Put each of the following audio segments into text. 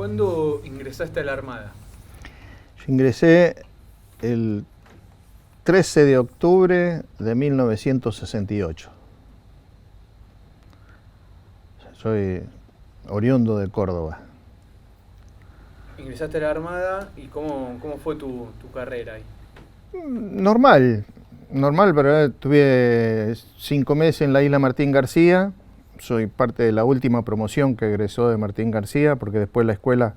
¿Cuándo ingresaste a la Armada? Yo ingresé el 13 de octubre de 1968. Soy oriundo de Córdoba. Ingresaste a la Armada y ¿cómo fue tu carrera ahí? Normal, pero tuve 5 meses en la isla Martín García. Soy parte de la última promoción que egresó de Martín García, porque después la escuela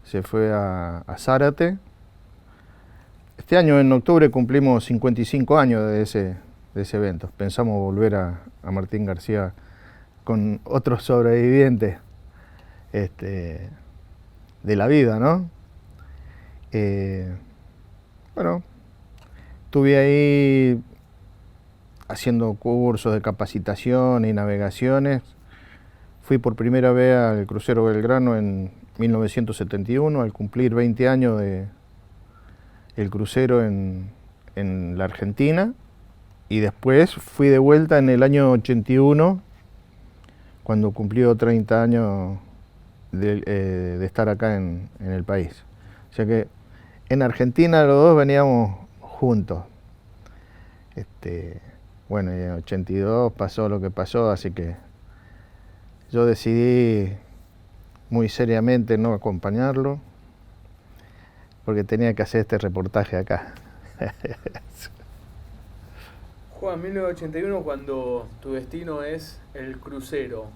se fue a Zárate. Este año, en octubre, cumplimos 55 años de ese evento. Pensamos volver a Martín García con otros sobrevivientes de la vida, ¿no? Bueno, estuve ahí haciendo cursos de capacitación y navegaciones. Fui por primera vez al crucero Belgrano en 1971, al cumplir 20 años del crucero en la Argentina, y después fui de vuelta en el año 81, cuando cumplió 30 años de estar acá en el país. O sea que en Argentina los dos veníamos juntos. Bueno, y en 82 pasó lo que pasó, así que yo decidí muy seriamente no acompañarlo, porque tenía que hacer este reportaje acá. Juan, 1981, cuando tu destino es el crucero,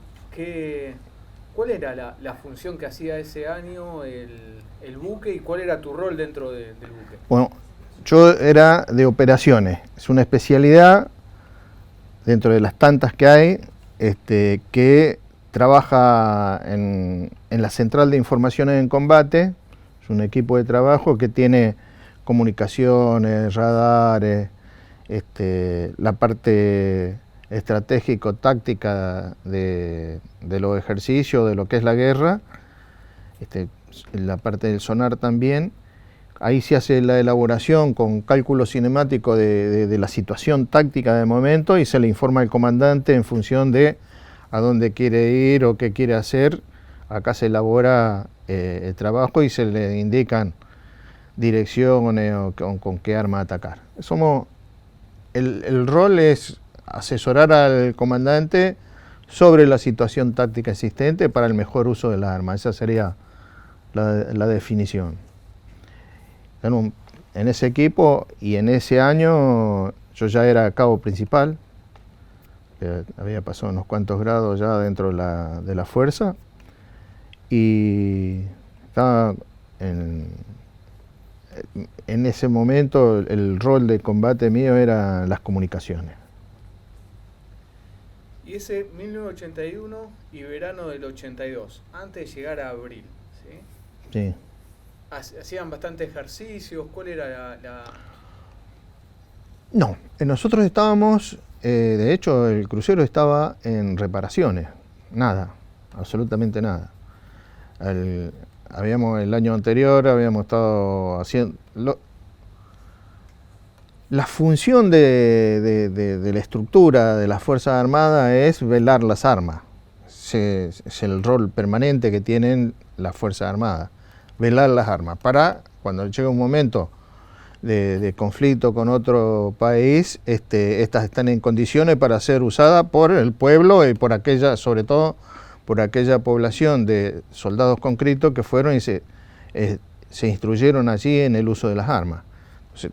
¿cuál era la función que hacía ese año el buque y cuál era tu rol dentro del buque? Bueno, yo era de operaciones, es una especialidad dentro de las tantas que hay, que trabaja en la central de informaciones en combate. Es un equipo de trabajo que tiene comunicaciones, radares, la parte estratégico-táctica de los ejercicios, de lo que es la guerra, la parte del sonar también. Ahí se hace la elaboración con cálculo cinemático de la situación táctica del momento y se le informa al comandante en función de a dónde quiere ir o qué quiere hacer. Acá se elabora el trabajo y se le indican direcciones o con qué arma atacar. El rol es asesorar al comandante sobre la situación táctica existente para el mejor uso de las armas. Esa sería la definición. En ese equipo y en ese año yo ya era cabo principal, había pasado unos cuantos grados ya dentro de la fuerza, y estaba en ese momento el rol de combate mío era las comunicaciones. Y ese 1981 y verano del 82, antes de llegar a abril, ¿sí? Sí. ¿Hacían bastante ejercicios? ¿Cuál era No, nosotros estábamos, de hecho el crucero estaba en reparaciones, nada, absolutamente nada. El año anterior habíamos estado haciendo... La función de la estructura de las Fuerzas Armadas es velar las armas. Es el rol permanente que tienen las Fuerzas Armadas, velar las armas, para cuando llega un momento de conflicto con otro país, estas están en condiciones para ser usadas por el pueblo y por aquella, sobre todo por aquella población de soldados conscriptos que fueron y se instruyeron allí en el uso de las armas. Entonces,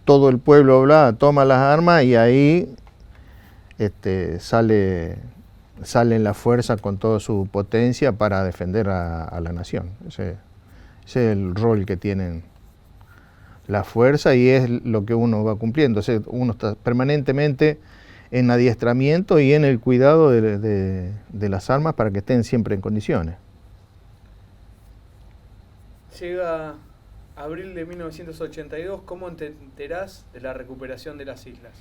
todo el pueblo toma las armas y ahí salen la fuerza con toda su potencia para defender a la nación. Ese es el rol que tienen la fuerza y es lo que uno va cumpliendo. O sea, uno está permanentemente en adiestramiento y en el cuidado de las armas para que estén siempre en condiciones. Llega abril de 1982, ¿cómo te enterás de la recuperación de las islas?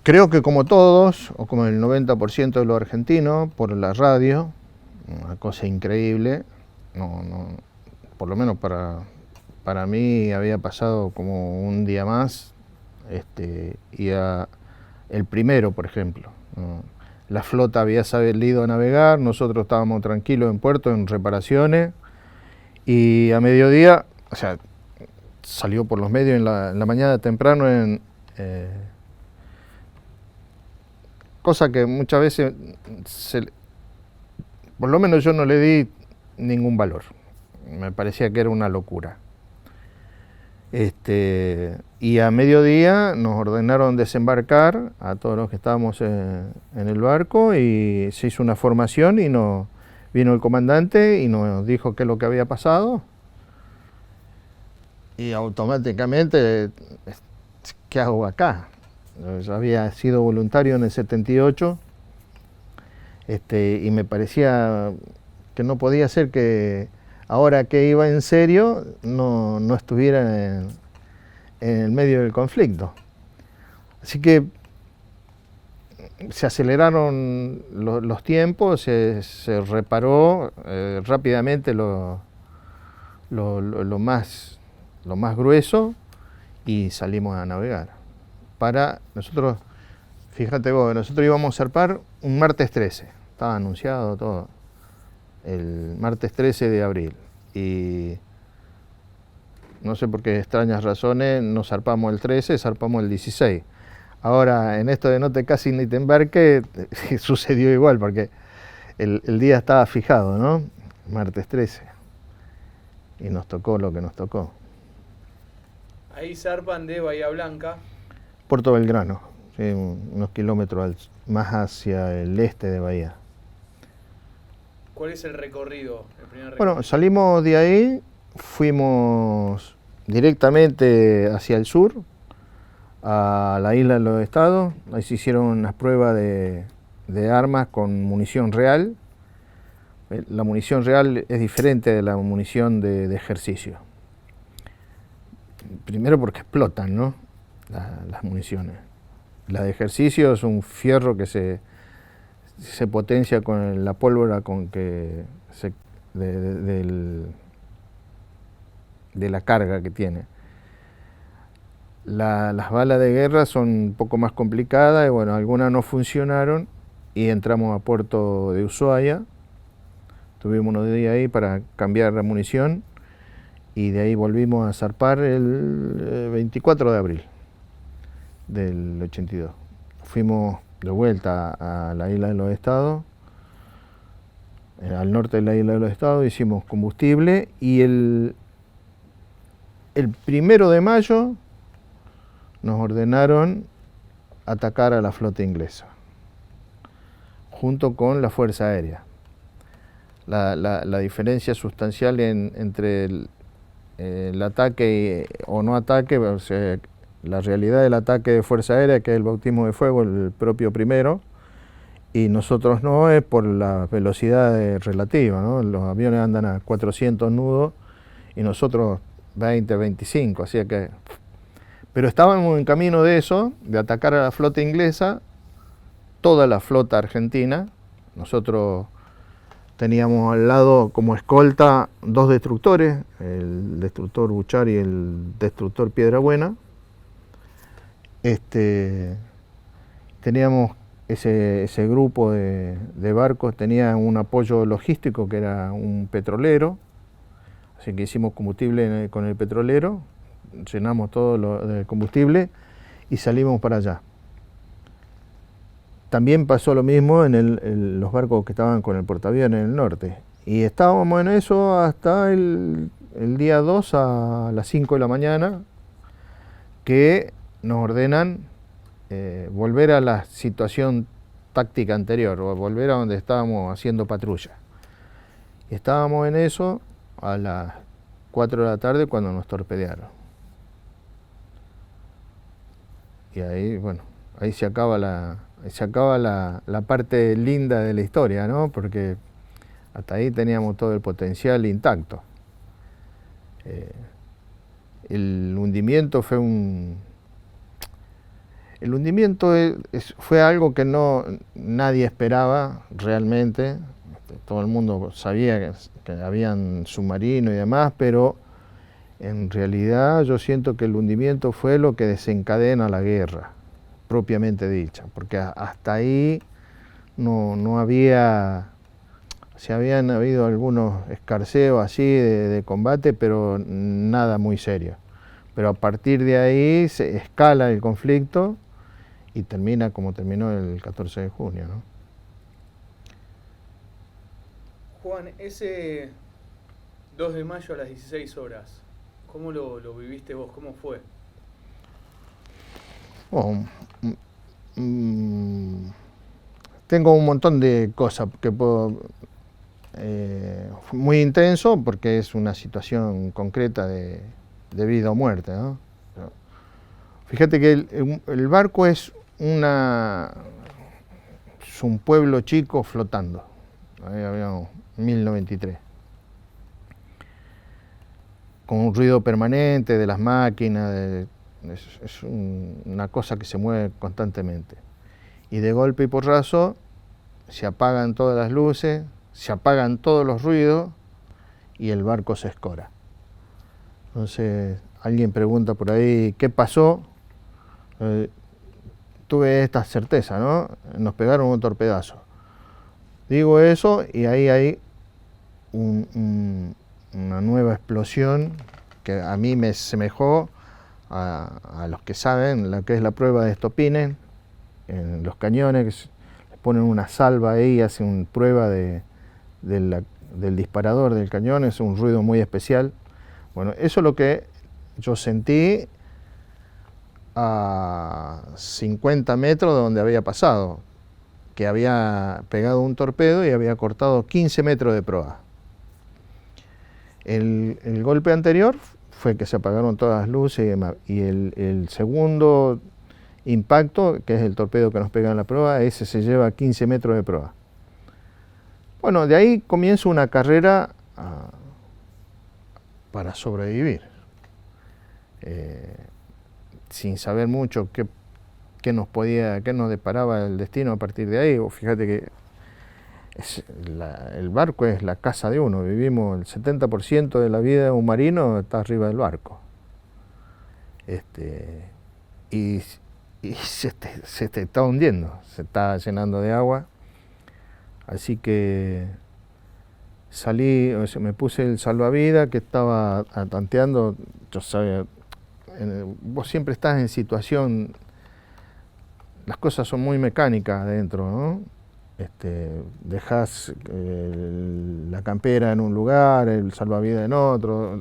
Creo que como todos, o como el 90% de los argentinos, por la radio, una cosa increíble, por lo menos para mí había pasado como un día más, y el primero, por ejemplo, ¿no? la flota había salido a navegar, nosotros estábamos tranquilos en puerto, en reparaciones, y a mediodía, o sea, salió por los medios en la mañana temprano, cosa que muchas veces, por lo menos yo no le di ningún valor, me parecía que era una locura. Y a mediodía nos ordenaron desembarcar a todos los que estábamos en el barco y se hizo una formación y vino el comandante y nos dijo qué es lo que había pasado. Y automáticamente, ¿qué hago acá? Yo había sido voluntario en el 78 y me parecía que no podía ser que ahora que iba en serio no estuviera en el medio del conflicto. Así que se aceleraron los tiempos, se reparó rápidamente lo más grueso y salimos a navegar. Nosotros, fíjate vos, nosotros íbamos a zarpar un martes 13, estaba anunciado todo, el martes 13 de abril, y no sé por qué extrañas razones no zarpamos el 13, zarpamos el 16. Ahora, en esto de no te cases ni te embarques, sucedió igual, porque el día estaba fijado, ¿no? Martes 13, y nos tocó lo que nos tocó. Ahí zarpan de Bahía Blanca. Puerto Belgrano, ¿sí? Unos kilómetros más hacia el este de Bahía. ¿Cuál es el recorrido? Bueno, salimos de ahí, fuimos directamente hacia el sur, a la isla de los Estados. Ahí se hicieron unas pruebas de armas con munición real. La munición real es diferente de la munición de ejercicio. Primero porque explotan, ¿no? Las municiones. La de ejercicio es un fierro que se potencia con la pólvora con que de la carga que tiene. Las balas de guerra son un poco más complicadas y bueno, algunas no funcionaron y entramos a puerto de Ushuaia. Tuvimos unos días ahí para cambiar la munición y de ahí volvimos a zarpar el 24 de abril del 82. Fuimos de vuelta a la isla de los Estados, al norte de la isla de los Estados, hicimos combustible y el 1 de mayo nos ordenaron atacar a la flota inglesa, junto con la Fuerza Aérea. La diferencia sustancial entre el ataque o no ataque, o sea, la realidad del ataque de Fuerza Aérea, que es el bautismo de fuego, el propio primero, y nosotros no, es por la velocidad relativa, ¿no? Los aviones andan a 400 nudos y nosotros 20, 25, así que... Pero estábamos en camino de eso, de atacar a la flota inglesa, toda la flota argentina. Nosotros teníamos al lado como escolta 2 destructores, el destructor Buchar y el destructor Piedrabuena. Teníamos ese grupo de barcos, tenía un apoyo logístico que era un petrolero, así que hicimos combustible con el petrolero, llenamos todo de combustible y salimos para allá. También pasó lo mismo en los barcos que estaban con el portaaviones en el norte. Y estábamos en eso hasta el día 2 a las 5 de la mañana, que nos ordenan volver a la situación táctica anterior, o volver a donde estábamos haciendo patrulla. Y estábamos en eso a las 4 de la tarde cuando nos torpedearon. Y ahí, bueno, ahí se acaba la parte linda de la historia, ¿no? Porque hasta ahí teníamos todo el potencial intacto. El hundimiento fue fue algo que nadie esperaba realmente. Todo el mundo sabía que habían submarinos y demás, pero en realidad yo siento que el hundimiento fue lo que desencadena la guerra, propiamente dicha, porque hasta ahí no había, se habían habido algunos escarceos así de combate, pero nada muy serio. Pero a partir de ahí se escala el conflicto y termina como terminó el 14 de junio, ¿no? Juan, ese 2 de mayo a las 16 horas, ¿cómo lo viviste vos? ¿Cómo fue? Bueno, tengo un montón de cosas que puedo... muy intenso porque es una situación concreta de vida o muerte, ¿no? Fíjate que el barco es un pueblo chico flotando. Ahí habíamos 1093. Con un ruido permanente de las máquinas, es una cosa que se mueve constantemente. Y de golpe y porrazo se apagan todas las luces, se apagan todos los ruidos y el barco se escora. Entonces alguien pregunta por ahí, ¿qué pasó? Tuve esta certeza, ¿no? Nos pegaron un torpedazo. Digo eso y ahí hay una nueva explosión que a mí me semejó a los que saben lo que es la prueba de Stopinen en los cañones, que ponen una salva ahí y hacen una prueba del disparador del cañón, es un ruido muy especial. Bueno, eso es lo que yo sentí a 50 metros de donde había pasado, que había pegado un torpedo y había cortado 15 metros de proa. El golpe anterior fue que se apagaron todas las luces y el segundo impacto, que es el torpedo que nos pega en la proa, ese se lleva 15 metros de proa. Bueno, de ahí comienza una carrera para sobrevivir. Sin saber mucho qué nos deparaba el destino a partir de ahí. Fíjate que el barco es la casa de uno, vivimos el 70% de la vida de un marino está arriba del barco. Y se te está hundiendo, se está llenando de agua. Así que salí, me puse el salvavidas que estaba tanteando. Yo sabía, vos siempre estás en situación, las cosas son muy mecánicas adentro, ¿no? Dejás la campera en un lugar, el salvavidas en otro,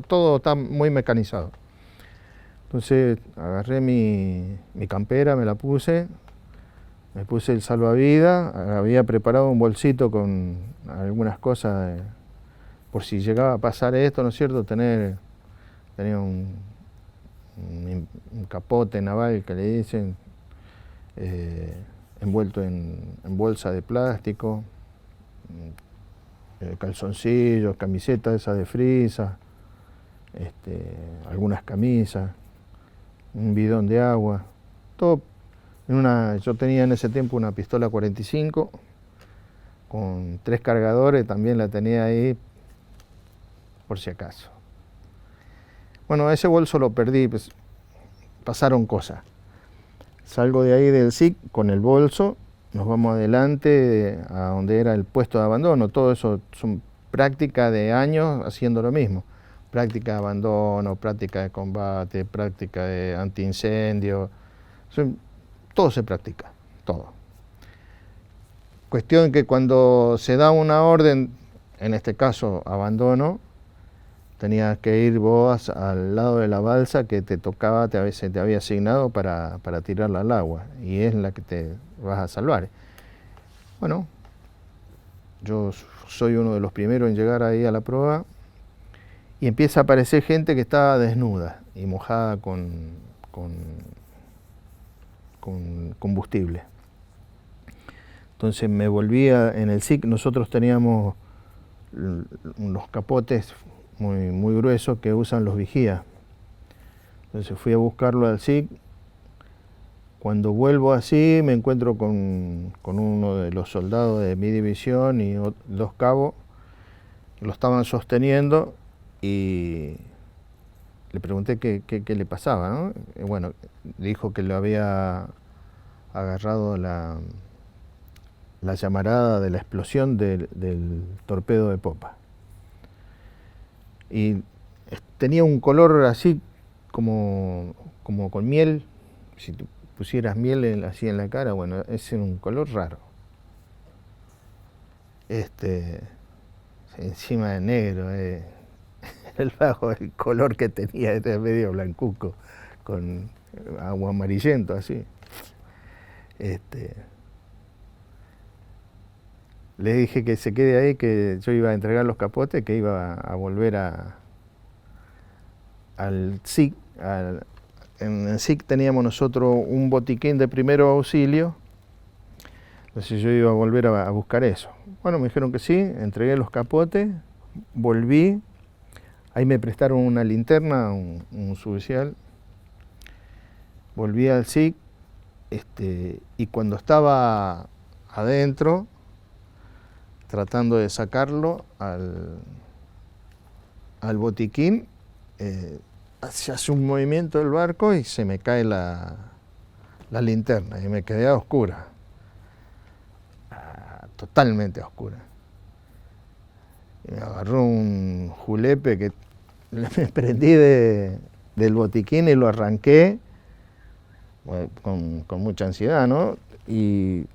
todo está muy mecanizado. Entonces agarré mi campera, me la puse, me puse el salvavidas, había preparado un bolsito con algunas cosas por si llegaba a pasar esto, ¿no es cierto? Tenía un capote naval que le dicen, envuelto en bolsa de plástico, calzoncillos, camisetas esas de frisa, algunas camisas, un bidón de agua, todo yo tenía en ese tiempo una pistola 45 con 3 cargadores, también la tenía ahí por si acaso. Bueno, ese bolso lo perdí, pues, pasaron cosas. Salgo de ahí del SIC con el bolso, nos vamos adelante a donde era el puesto de abandono. Todo eso son prácticas de años haciendo lo mismo. Práctica de abandono, práctica de combate, práctica de antiincendio. Todo se practica, todo. Cuestión que cuando se da una orden, en este caso abandono, tenías que ir vos al lado de la balsa que te tocaba, se te había asignado para tirarla al agua, y es la que te vas a salvar. Bueno, yo soy uno de los primeros en llegar ahí a la proa, y empieza a aparecer gente que estaba desnuda y mojada con combustible. Entonces me volvía en el SIC, nosotros teníamos unos capotes muy gruesos que usan los vigías. Entonces fui a buscarlo al SIC. Cuando vuelvo así me encuentro con uno de los soldados de mi división y 2 cabos que lo estaban sosteniendo, y le pregunté qué le pasaba, ¿no? Bueno, dijo que lo había agarrado la llamarada de la explosión del torpedo de popa. Y tenía un color así como con miel. Si tú pusieras miel así en la cara, bueno, ese era un color raro. Encima de negro, el bajo, el color que tenía era medio blancuco, con agua amarillento así. Le dije que se quede ahí, que yo iba a entregar los capotes, que iba a volver al SIC. En el SIC teníamos nosotros un botiquín de primero auxilio, entonces yo iba a volver a buscar eso. Bueno, me dijeron que sí, entregué los capotes, volví, ahí me prestaron una linterna, un suboficial, volví al SIC, y cuando estaba adentro, tratando de sacarlo al botiquín, se hace un movimiento del barco y se me cae la linterna y me quedé a oscura, totalmente a oscura. Y me agarró un julepe que me prendí del botiquín y lo arranqué, bueno, con mucha ansiedad, ¿no? Y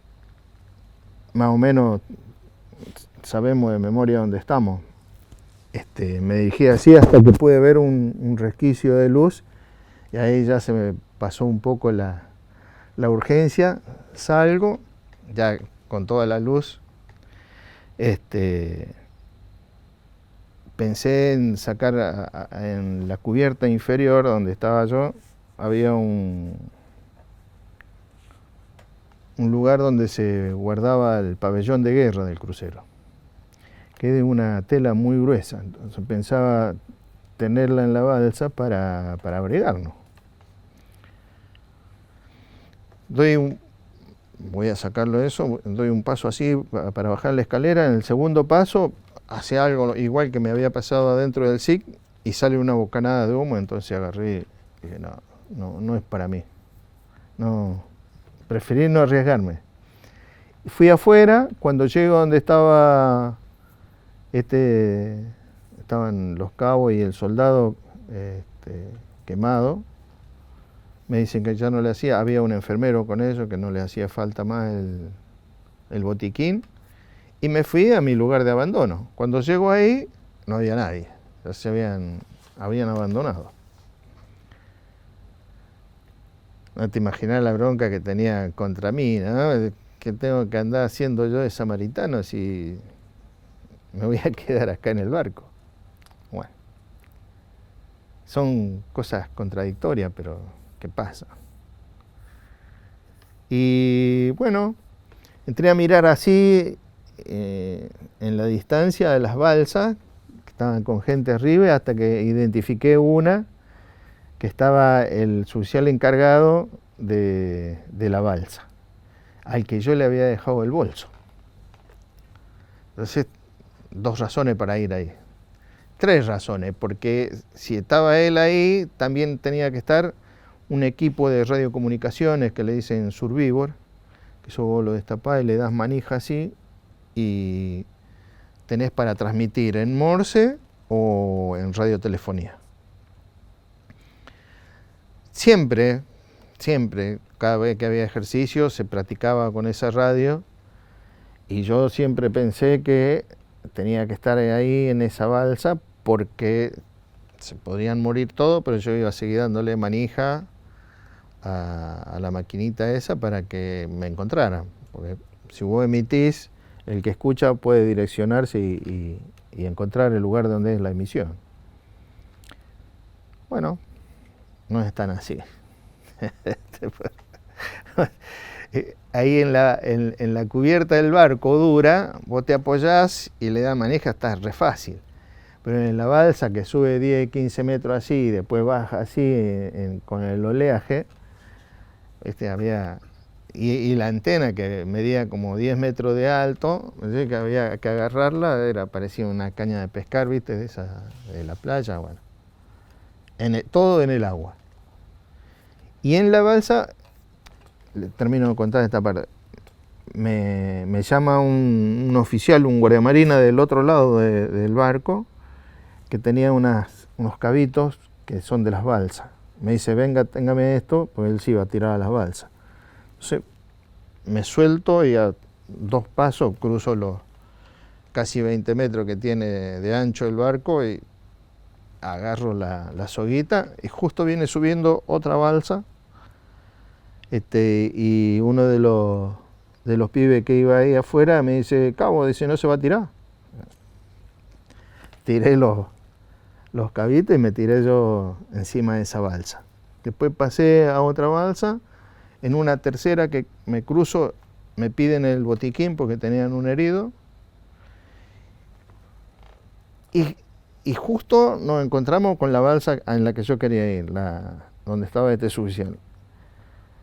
más o menos sabemos de memoria dónde estamos. Me dirigí así hasta que pude ver un resquicio de luz y ahí ya se me pasó un poco la urgencia. Salgo, ya con toda la luz. Pensé en sacar en la cubierta inferior donde estaba yo, había un lugar donde se guardaba el pabellón de guerra del crucero, que es de una tela muy gruesa, entonces pensaba tenerla en la balsa para abrigarnos. Voy a sacarlo de eso, doy un paso así para bajar la escalera, en el segundo paso hace algo igual que me había pasado adentro del SIC y sale una bocanada de humo, entonces agarré y dije, no es para mí, no, preferí no arriesgarme. Fui afuera, cuando llego donde estaban los cabos y el soldado quemado, me dicen que ya no le hacía, había un enfermero con ellos, que no le hacía falta más el botiquín, y me fui a mi lugar de abandono. Cuando llego ahí, no había nadie, ya se habían abandonado. No te imaginas la bronca que tenía contra mí, ¿no? ¿Qué tengo que andar haciendo yo de samaritano si me voy a quedar acá en el barco? Bueno, son cosas contradictorias, pero ¿qué pasa? Y bueno, entré a mirar así en la distancia de las balsas, que estaban con gente arriba, hasta que identifiqué una que estaba el suboficial encargado de la balsa, al que yo le había dejado el bolso. Entonces, 2 razones para ir ahí. 3 razones, porque si estaba él ahí, también tenía que estar un equipo de radiocomunicaciones que le dicen Survivor, que eso vos lo destapás y le das manija así, y tenés para transmitir en Morse o en radiotelefonía. Siempre, cada vez que había ejercicio se practicaba con esa radio y yo siempre pensé que tenía que estar ahí en esa balsa porque se podían morir todos, pero yo iba a seguir dándole manija a la maquinita esa para que me encontraran. Porque si vos emitís, el que escucha puede direccionarse y encontrar el lugar donde es la emisión. Bueno, no es tan así. Ahí en la cubierta del barco dura, vos te apoyás y le das manija, está re fácil. Pero en la balsa que sube 10, 15 metros así y después baja así con el oleaje, había... Y la antena que medía como 10 metros de alto, que había que agarrarla, parecía una caña de pescar, ¿viste? De la playa, bueno. Todo en el agua. Y en la balsa, termino de contar esta parte, me llama un oficial, un guardiamarina del otro lado del barco, que tenía unos cabitos que son de las balsas. Me dice, venga, téngame esto, pues él se iba a tirar a las balsas. Entonces me suelto y a 2 pasos cruzo los casi 20 metros que tiene de ancho el barco y agarro la soguita y justo viene subiendo otra balsa, y uno de los pibes que iba ahí afuera me dice, cabo, dice, no se va a tirar. Tiré los cabitos y me tiré yo encima de esa balsa. Después pasé a otra balsa, en una tercera que me cruzo, me piden el botiquín porque tenían un herido. Y justo nos encontramos con la balsa en la que yo quería ir, donde estaba este suboficial.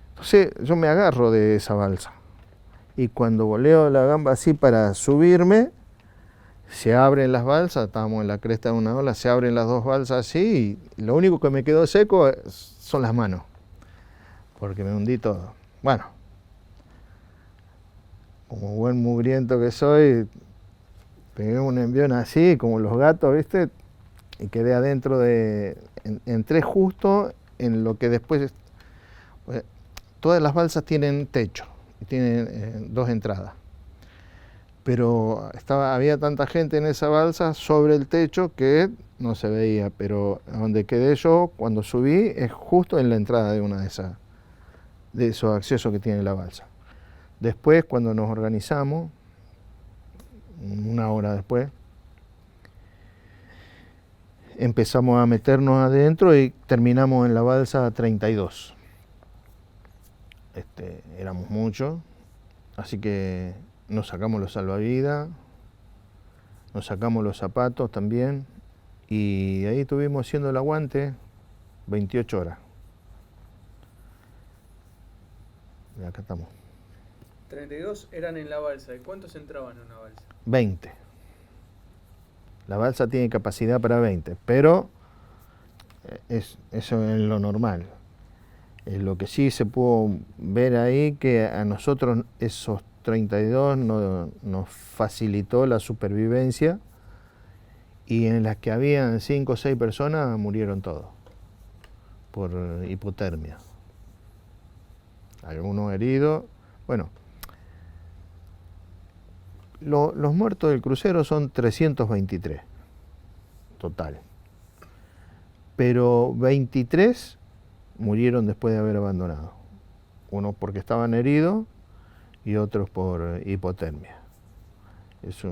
Entonces yo me agarro de esa balsa y cuando voleo la gamba así para subirme, se abren las balsas, estábamos en la cresta de una ola, se abren las 2 balsas así y lo único que me quedó seco son las manos, porque me hundí todo. Bueno, como buen mugriento que soy, pegué un envión así, como los gatos, ¿viste? Y quedé adentro entré justo en lo que después, todas las balsas tienen techo, y tienen 2 entradas. Pero había tanta gente en esa balsa sobre el techo que no se veía, pero donde quedé yo cuando subí es justo en la entrada de una de esos accesos que tiene la balsa. Después, cuando nos organizamos, 1 hora después, empezamos a meternos adentro y terminamos en la balsa 32. Éramos muchos, así que nos sacamos los salvavidas, nos sacamos los zapatos también, y ahí estuvimos haciendo el aguante 28 horas. Y acá estamos. 32 eran en la balsa. ¿Y cuántos entraban en una balsa? 20. La balsa tiene capacidad para 20, pero eso es lo normal. Lo que sí se pudo ver ahí, que a nosotros esos 32 nos facilitó la supervivencia, y en las que habían 5 o 6 personas murieron todos por hipotermia. Algunos heridos. Bueno, los muertos del crucero son 323 total, pero 23 murieron después de haber abandonado, unos porque estaban heridos y otros por hipotermia. Es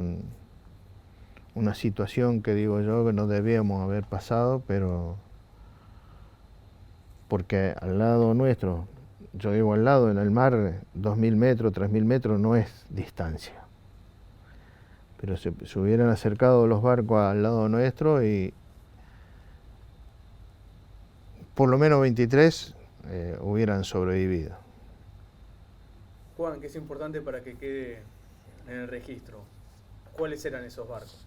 una situación que digo yo que no debíamos haber pasado, pero porque al lado nuestro, yo digo al lado, en el mar, 2.000 metros, 3.000 metros no es distancia. Pero se hubieran acercado los barcos al lado nuestro y por lo menos 23 hubieran sobrevivido. Juan, que es importante para que quede en el registro, ¿cuáles eran esos barcos?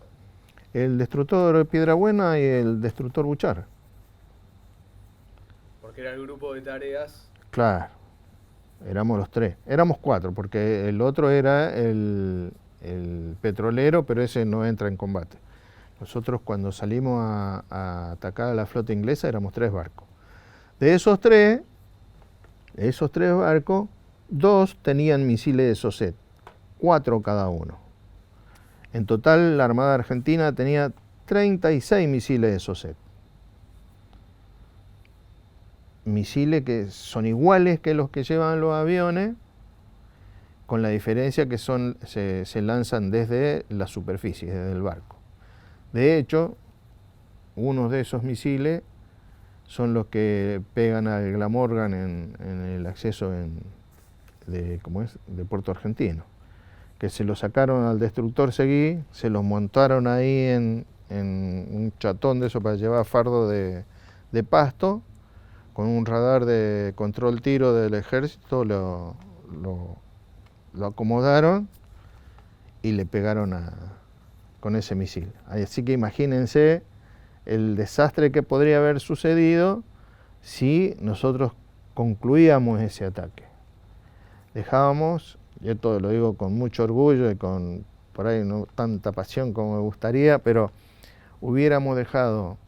El destructor Piedrabuena y el destructor Buchar. Porque era el grupo de tareas. Claro, éramos los 3. Éramos 4, porque el otro era el petrolero, pero ese no entra en combate. Nosotros cuando salimos a atacar a la flota inglesa éramos 3 barcos. De esos 3 barcos, 2 tenían misiles de Socet, 4 cada uno. En total la Armada Argentina tenía 36 misiles de Socet. Misiles que son iguales que los que llevan los aviones, con la diferencia que se lanzan desde la superficie, desde el barco. De hecho, unos de esos misiles son los que pegan al Glamorgan en el acceso de Puerto Argentino, que se lo sacaron al destructor Seguí, se los montaron ahí en un chatón de eso para llevar fardo de pasto, con un radar de control tiro del ejército lo acomodaron y le pegaron con ese misil. Así que imagínense el desastre que podría haber sucedido si nosotros concluíamos ese ataque. Dejábamos y esto lo digo con mucho orgullo y con por ahí no tanta pasión como me gustaría, pero hubiéramos dejado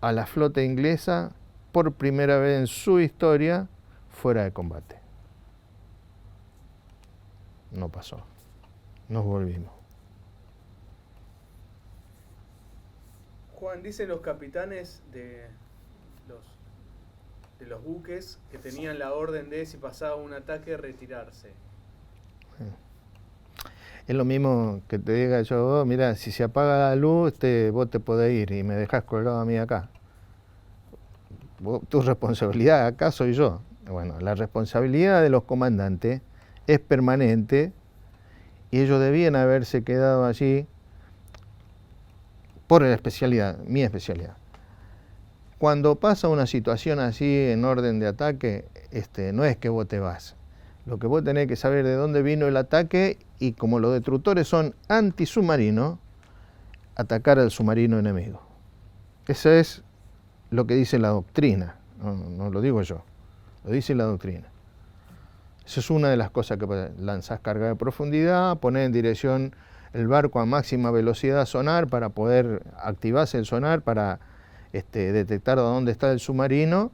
a la flota inglesa por primera vez en su historia fuera de combate. No pasó, nos volvimos. Juan, dicen los capitanes de los buques que tenían la orden de, si pasaba un ataque, retirarse. Es lo mismo que te diga yo, mira, si se apaga la luz, vos te podés ir y me dejás colgado a mí acá. Tu responsabilidad acá soy yo. Bueno, la responsabilidad de los comandantes es permanente y ellos debían haberse quedado allí por la especialidad, mi especialidad. Cuando pasa una situación así en orden de ataque, no es que vos te vas. Lo que vos tenés que saber de dónde vino el ataque y como los destructores son antisubmarinos, atacar al submarino enemigo. Eso es lo que dice la doctrina, no lo digo yo, lo dice la doctrina. Eso es una de las cosas que lanzás carga de profundidad, poner en dirección el barco a máxima velocidad sonar para poder activarse el sonar para detectar dónde está el submarino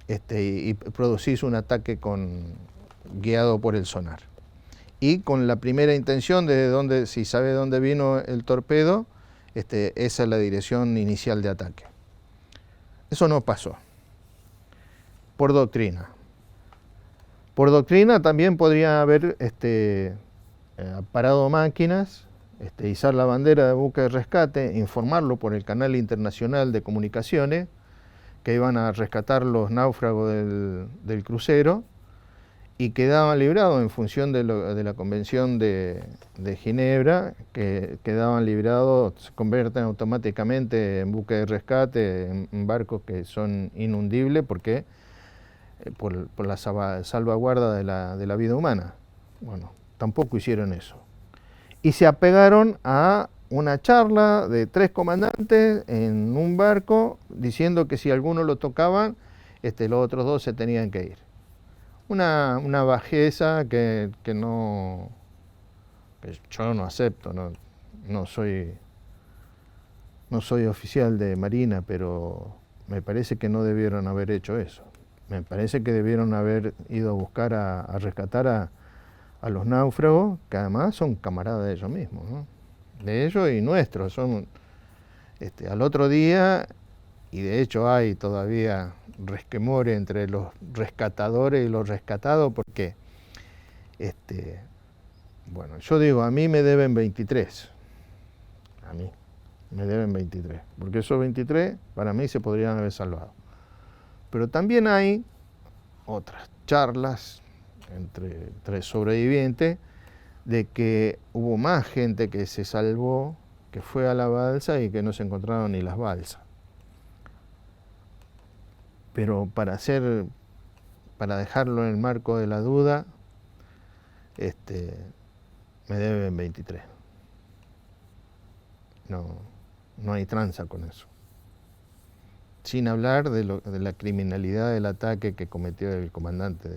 y producís un ataque guiado por el sonar. Y con la primera intención de si sabe dónde vino el torpedo, esa es la dirección inicial de ataque. Eso no pasó, por doctrina. Por doctrina también podría haber parado máquinas, izar la bandera de buque de rescate, informarlo por el canal internacional de comunicaciones que iban a rescatar los náufragos del crucero y quedaban librados en función de la Convención de Ginebra, que quedaban librados, se convierten automáticamente en buques de rescate, en barcos que son inundibles porque por la salvaguarda de la vida humana. Bueno, tampoco hicieron eso. Y se apegaron a una charla de 3 comandantes en un barco diciendo que si alguno lo tocaban, los otros 2 se tenían que ir. Una bajeza que yo no acepto, no soy oficial de Marina, pero me parece que no debieron haber hecho eso. Me parece que debieron haber ido a buscar a rescatar a los náufragos, que además son camaradas de ellos mismos, ¿no? De ellos y nuestros. Son, al otro día, y de hecho hay todavía resquemores entre los rescatadores y los rescatados, porque, bueno, yo digo, a mí me deben 23. A mí me deben 23, porque esos 23 para mí se podrían haber salvado. Pero también hay otras charlas entre sobrevivientes de que hubo más gente que se salvó, que fue a la balsa y que no se encontraron ni las balsas. Pero para dejarlo en el marco de la duda, me deben 23. No hay tranza con eso. Sin hablar de la criminalidad del ataque que cometió el comandante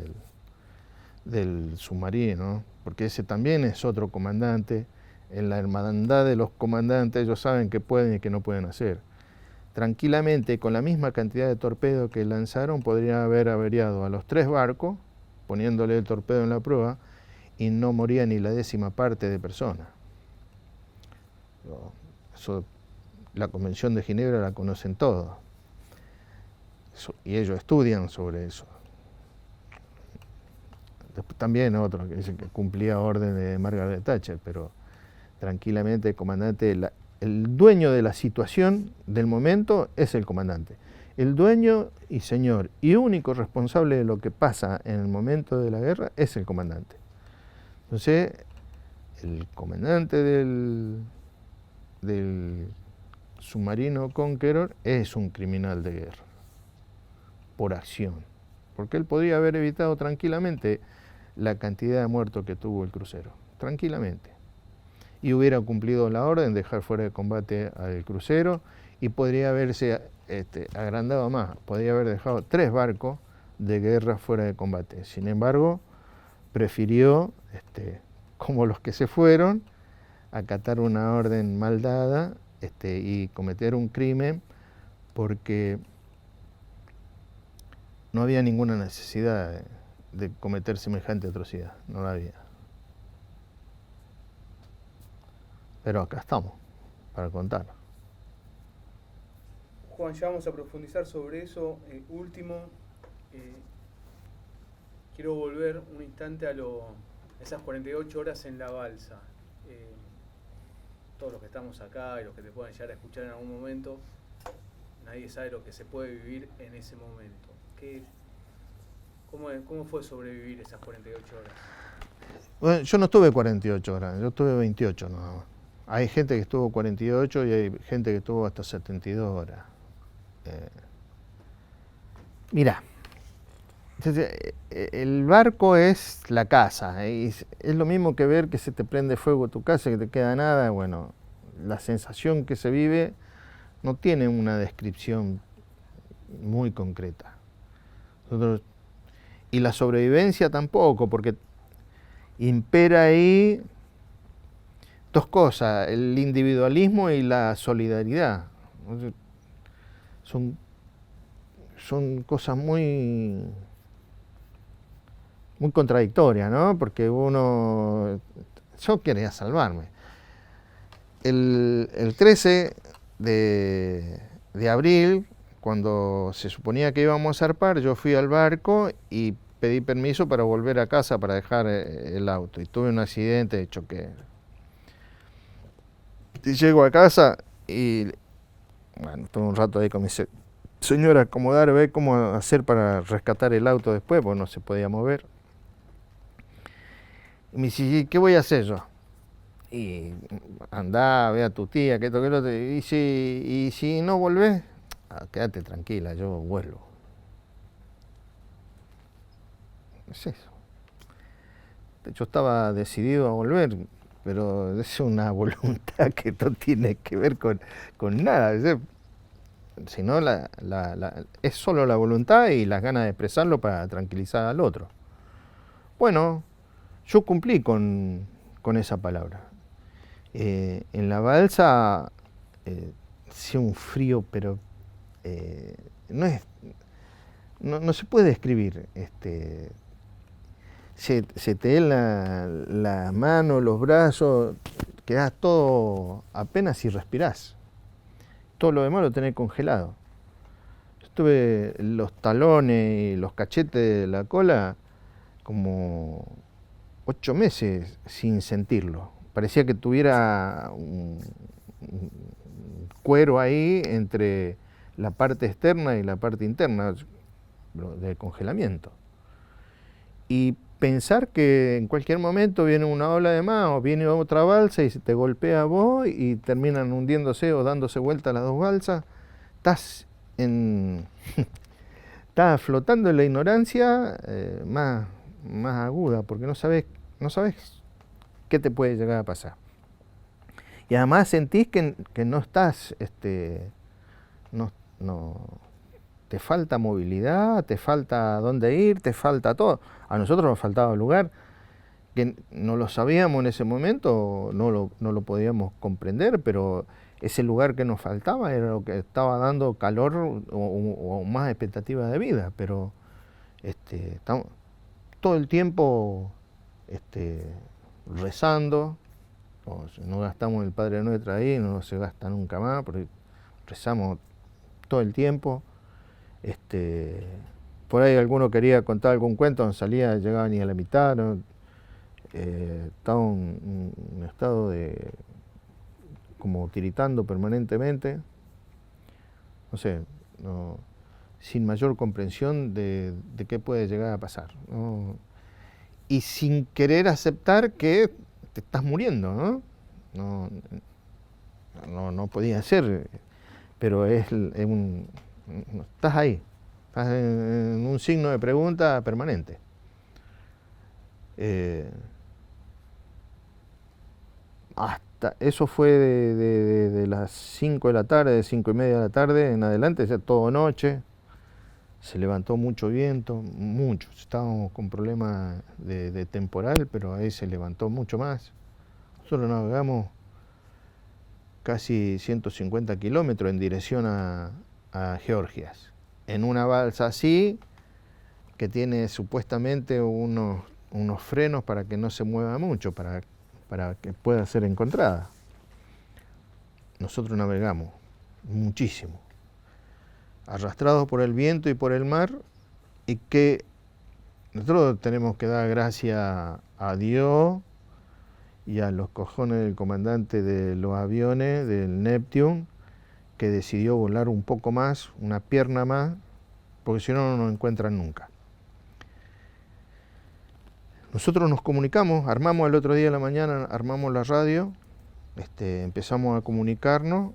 del submarino, ¿no? Porque ese también es otro comandante. En la hermandad de los comandantes ellos saben qué pueden y qué no pueden hacer. Tranquilamente, con la misma cantidad de torpedos que lanzaron, podrían haber averiado a los 3 barcos, poniéndole el torpedo en la proa, y no moría ni la 10ª parte de personas. Eso, la Convención de Ginebra la conocen todos. Y ellos estudian sobre eso. Después, también otro que dice que cumplía órdenes de Margaret Thatcher, pero tranquilamente el comandante, el dueño de la situación del momento es el comandante. El dueño y señor y único responsable de lo que pasa en el momento de la guerra es el comandante. Entonces, el comandante del submarino Conqueror es un criminal de guerra, por acción, porque él podría haber evitado tranquilamente la cantidad de muertos que tuvo el crucero, tranquilamente, y hubiera cumplido la orden de dejar fuera de combate al crucero y podría haberse agrandado más, podría haber dejado 3 barcos de guerra fuera de combate. Sin embargo, prefirió, como los que se fueron, acatar una orden mal dada y cometer un crimen porque no había ninguna necesidad de cometer semejante atrocidad, no la había. Pero acá estamos, para contar. Juan, ya vamos a profundizar sobre eso. Último, quiero volver un instante a esas 48 horas en la balsa. Todos los que estamos acá y los que te puedan llegar a escuchar en algún momento, nadie sabe lo que se puede vivir en ese momento. ¿Cómo fue sobrevivir esas 48 horas? Bueno, yo no estuve 48 horas, yo estuve 28 nada más. Hay gente que estuvo 48 y hay gente que estuvo hasta 72 horas. Mirá, el barco es la casa, es lo mismo que ver que se te prende fuego tu casa, que te queda nada. Bueno, la sensación que se vive no tiene una descripción muy concreta. Y la sobrevivencia tampoco, porque impera ahí dos cosas, el individualismo y la solidaridad. Son cosas muy contradictorias, ¿no? Porque yo quería salvarme. El 13 de abril, cuando se suponía que íbamos a zarpar, yo fui al barco y pedí permiso para volver a casa para dejar el auto. Y tuve un accidente, choqué. Y llego a casa y, bueno, tuve un rato ahí con mi señora a acomodar, ver cómo hacer para rescatar el auto después, porque no se podía mover. Y me dice, ¿qué voy a hacer yo? Y andá, ve a tu tía, que esto, que lo otro. Y si no volvés, quédate tranquila, yo vuelvo. Es eso. Yo estaba decidido a volver, pero es una voluntad que no tiene que ver con nada. Sino es solo la voluntad y las ganas de expresarlo para tranquilizar al otro. Bueno, yo cumplí con esa palabra. En la balsa, hacía un frío, pero no se puede describir. Se te helan la mano, los brazos, quedás todo apenas si respirás. Todo lo demás lo tenés congelado. Estuve los talones y los cachetes de la cola como 8 meses sin sentirlo. Parecía que tuviera un cuero ahí entre la parte externa y la parte interna del congelamiento. Y pensar que en cualquier momento viene una ola de más o viene otra balsa y se te golpea a vos y terminan hundiéndose o dándose vuelta las dos balsas, estás flotando en la ignorancia más aguda, porque no sabes qué te puede llegar a pasar. Y además sentís que no estás, te falta movilidad, te falta dónde ir, te falta todo. A nosotros nos faltaba lugar, que no lo sabíamos en ese momento, no lo podíamos comprender, pero ese lugar que nos faltaba era lo que estaba dando calor o más expectativa de vida. Pero estamos todo el tiempo rezando. No gastamos el Padre Nuestro ahí, no se gasta nunca más, porque rezamos todo el tiempo. Por ahí alguno quería contar algún cuento, no salía, llegaba ni a la mitad, ¿no? Estaba en un estado de como tiritando permanentemente, no sé, sin mayor comprensión de qué puede llegar a pasar, ¿no? Y sin querer aceptar que te estás muriendo, ¿no? No podía ser, pero estás ahí, estás en un signo de pregunta permanente. Eso fue de las 5 de la tarde, de 5:30 de la tarde en adelante, ya todo noche, se levantó mucho viento, mucho. Estábamos con problemas de temporal, pero ahí se levantó mucho más. Nosotros navegamos casi 150 kilómetros en dirección a Georgias, en una balsa así, que tiene supuestamente unos frenos para que no se mueva mucho, para que pueda ser encontrada. Nosotros navegamos muchísimo, arrastrados por el viento y por el mar, y que nosotros tenemos que dar gracias a Dios y a los cojones del comandante de los aviones, del Neptune, que decidió volar un poco más, una pierna más, porque si no, no nos encuentran nunca. Nosotros nos comunicamos, armamos el otro día de la mañana, armamos la radio, empezamos a comunicarnos.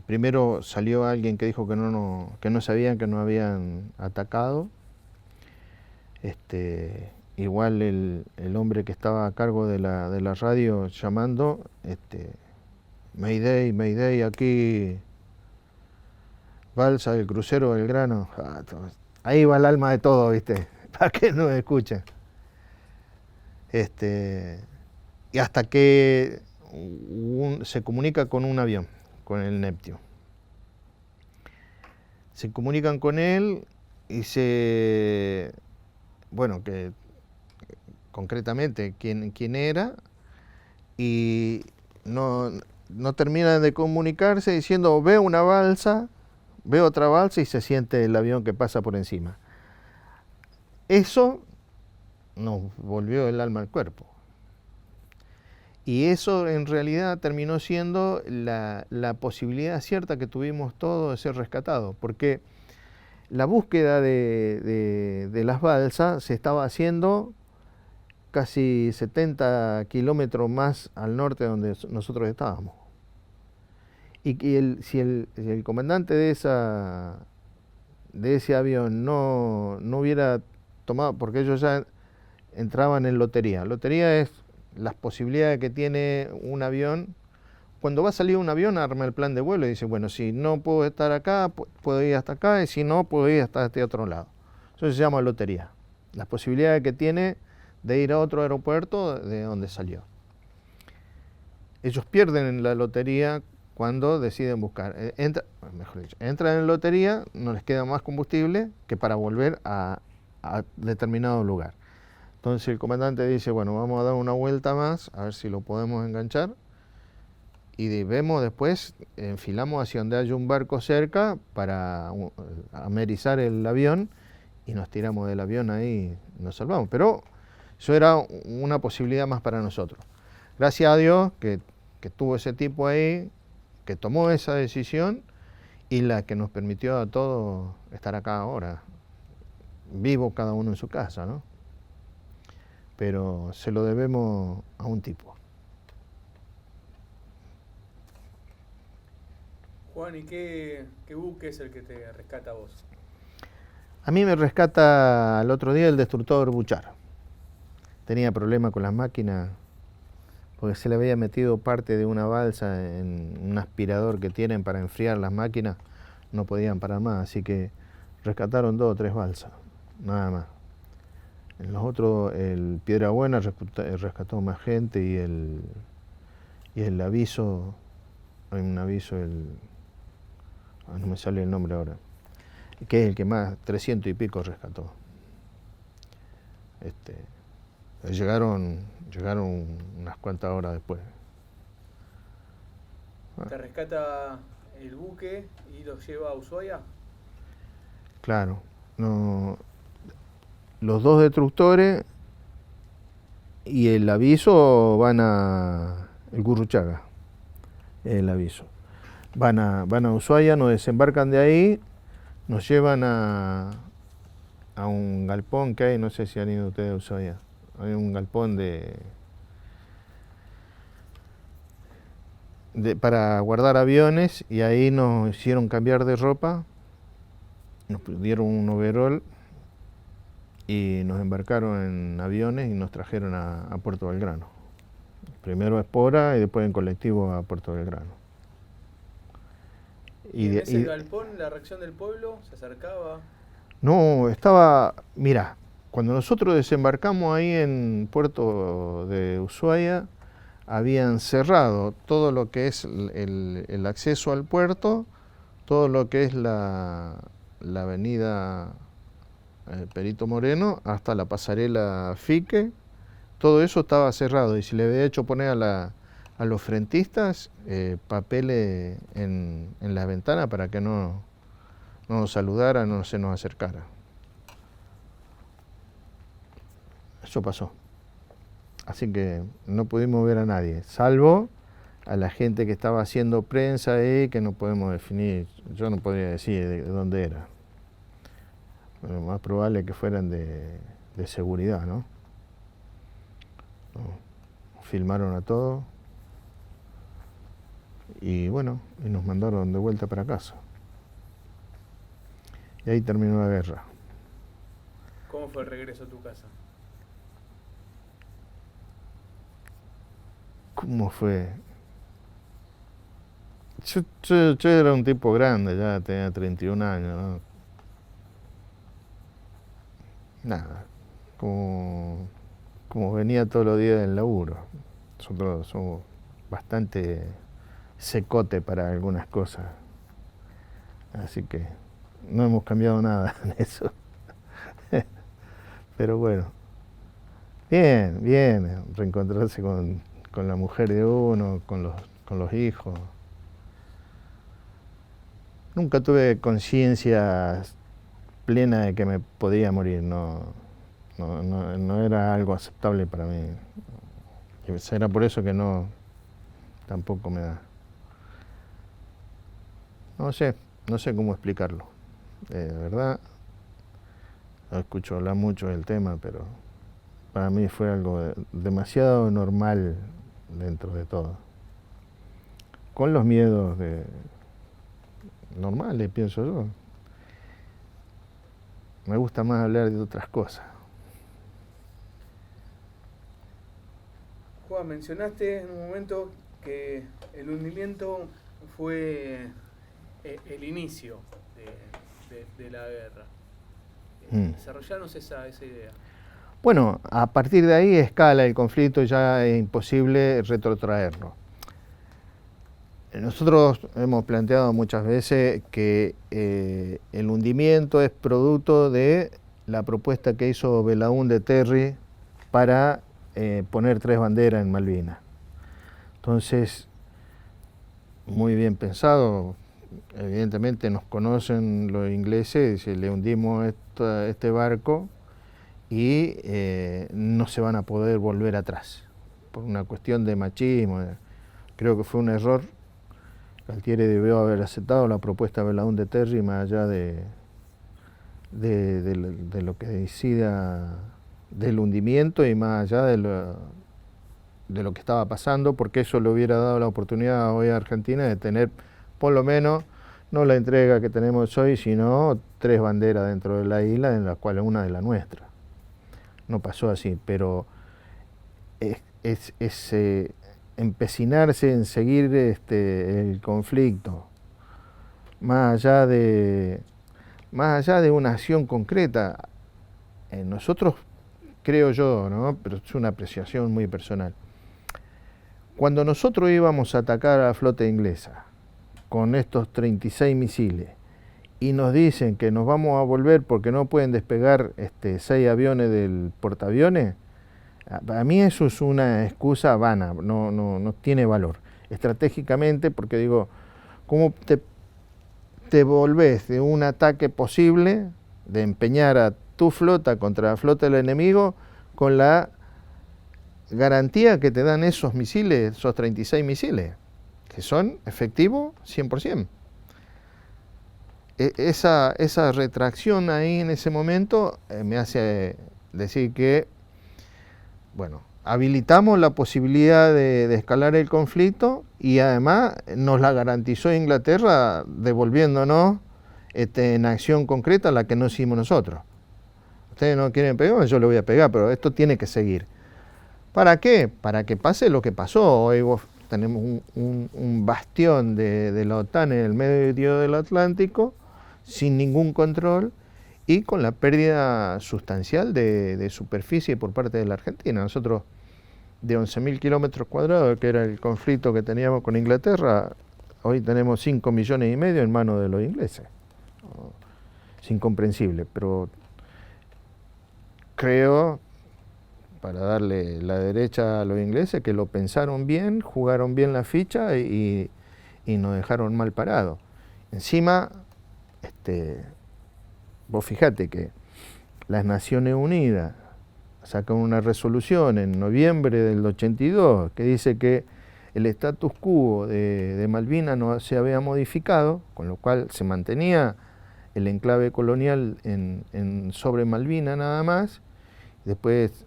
Primero salió alguien que dijo que no sabían que nos habían atacado. Igual el hombre que estaba a cargo de la radio llamando, Mayday, Mayday, aquí, balsa del crucero Belgrano. Ahí va el alma de todo, ¿viste? Para que nos escuchen. Y hasta que se comunica con un avión, con el Neptune. Se comunican con él y bueno, que concretamente quién era, y no terminan de comunicarse diciendo: veo una balsa, veo otra balsa, y se siente el avión que pasa por encima. Eso nos volvió el alma al cuerpo. Y eso en realidad terminó siendo la posibilidad cierta que tuvimos todos de ser rescatados, porque la búsqueda de las balsas se estaba haciendo casi 70 kilómetros más al norte de donde nosotros estábamos. Y si el comandante de ese avión no hubiera tomado, porque ellos ya entraban en lotería. Lotería es las posibilidades que tiene un avión. Cuando va a salir un avión, arma el plan de vuelo y dice: bueno, si no puedo estar acá, puedo ir hasta acá, y si no, puedo ir hasta este otro lado. Eso se llama lotería. Las posibilidades que tiene de ir a otro aeropuerto de donde salió. Ellos pierden en la lotería cuando deciden buscar. Entran en lotería, no les queda más combustible que para volver a determinado lugar. Entonces el comandante dice: bueno, vamos a dar una vuelta más, a ver si lo podemos enganchar. Y vemos después, enfilamos hacia donde hay un barco cerca para amerizar el avión, y nos tiramos del avión ahí y nos salvamos. Pero eso era una posibilidad más para nosotros. Gracias a Dios que tuvo ese tipo ahí, que tomó esa decisión, y la que nos permitió a todos estar acá ahora, vivos cada uno en su casa, ¿no? Pero se lo debemos a un tipo. Juan, ¿y qué buque es el que te rescata a vos? A mí me rescata el otro día el destructor Buchar. Tenía problemas con las máquinas porque se le había metido parte de una balsa en un aspirador que tienen para enfriar las máquinas. No podían parar más, así que rescataron 2 o 3 balsas, nada más. En los otros, el Piedra Buena rescató más gente, y el aviso, hay un aviso, no me sale el nombre ahora, que es el que más, 300 y pico rescató. Llegaron unas cuantas horas después. ¿Te rescata el buque y lo lleva a Ushuaia? Claro, no, los 2 destructores y el aviso van a el Gurruchaga, el aviso. Van a Ushuaia, nos desembarcan de ahí, nos llevan a un galpón que hay, no sé si han ido ustedes a Ushuaia. Hay un galpón para guardar aviones, y ahí nos hicieron cambiar de ropa, nos dieron un overol y nos embarcaron en aviones y nos trajeron a Puerto Belgrano. Primero a Espora y después en colectivo a Puerto Belgrano. ¿Y en ese galpón la reacción del pueblo se acercaba? No, mira, cuando nosotros desembarcamos ahí en puerto de Ushuaia, habían cerrado todo lo que es el acceso al puerto, todo lo que es la avenida Perito Moreno hasta la pasarela Fique, todo eso estaba cerrado y se le había hecho poner a los frentistas papeles en la ventana para que no nos saludara, no se nos acercara. Eso pasó. Así que no pudimos ver a nadie, salvo a la gente que estaba haciendo prensa ahí, que no podemos definir, yo no podría decir de dónde era. Lo más probable es que fueran de seguridad, ¿no? Filmaron a todos y bueno, y nos mandaron de vuelta para casa. Y ahí terminó la guerra. ¿Cómo fue el regreso a tu casa? ¿Cómo fue? Yo era un tipo grande, ya tenía 31 años, ¿no? Nada, como venía todos los días del laburo. Nosotros somos bastante secote para algunas cosas, así que no hemos cambiado nada en eso. Pero bueno, bien, reencontrarse con la mujer de uno, con los hijos. Nunca tuve conciencia plena de que me podía morir, no era algo aceptable para mí. Era por eso que tampoco me da. No sé cómo explicarlo. De verdad, no escucho hablar mucho del tema, pero para mí fue algo demasiado normal dentro de todo. Con los miedos normales, pienso yo. Me gusta más hablar de otras cosas. Juan, mencionaste en un momento que el hundimiento fue el inicio de la guerra. Desarrollanos esa idea. Bueno, a partir de ahí escala el conflicto y ya es imposible retrotraerlo. Nosotros hemos planteado muchas veces que el hundimiento es producto de la propuesta que hizo Belaúnde Terry para poner 3 banderas en Malvinas. Entonces, muy bien pensado, evidentemente nos conocen los ingleses, le hundimos este barco y no se van a poder volver atrás, por una cuestión de machismo. Creo que fue un error. Galtieri debió haber aceptado la propuesta de Belaúnde Terry más allá de lo que decida del hundimiento y más allá de lo que estaba pasando, porque eso le hubiera dado la oportunidad hoy a Argentina de tener por lo menos, no la entrega que tenemos hoy, sino 3 banderas dentro de la isla, en la cual una es la nuestra. No pasó así, pero es empecinarse en seguir el conflicto, más allá de una acción concreta. Nosotros, creo yo, ¿no? Pero es una apreciación muy personal. Cuando nosotros íbamos a atacar a la flota inglesa con estos 36 misiles y nos dicen que nos vamos a volver porque no pueden despegar 6 aviones del portaaviones, para mí eso es una excusa vana, no tiene valor. Estratégicamente, porque digo, ¿cómo te volvés de un ataque posible, de empeñar a tu flota contra la flota del enemigo, con la garantía que te dan esos misiles, esos 36 misiles, que son efectivos 100%? Esa retracción ahí en ese momento me hace decir que, bueno, habilitamos la posibilidad de escalar el conflicto y además nos la garantizó Inglaterra devolviéndonos en acción concreta la que no hicimos nosotros. Ustedes no quieren pegar, yo le voy a pegar, pero esto tiene que seguir. ¿Para qué? Para que pase lo que pasó. Hoy tenemos un bastión de la OTAN en el medio del Atlántico, sin ningún control, y con la pérdida sustancial de superficie por parte de la Argentina. Nosotros, de 11.000 kilómetros cuadrados, que era el conflicto que teníamos con Inglaterra, hoy tenemos 5,5 millones en manos de los ingleses. Es incomprensible, pero creo, para darle la derecha a los ingleses, que lo pensaron bien, jugaron bien la ficha y nos dejaron mal parados. Encima, vos fijate que las Naciones Unidas sacan una resolución en noviembre del 82 que dice que el status quo de Malvinas no se había modificado, con lo cual se mantenía el enclave colonial sobre Malvinas nada más. Después,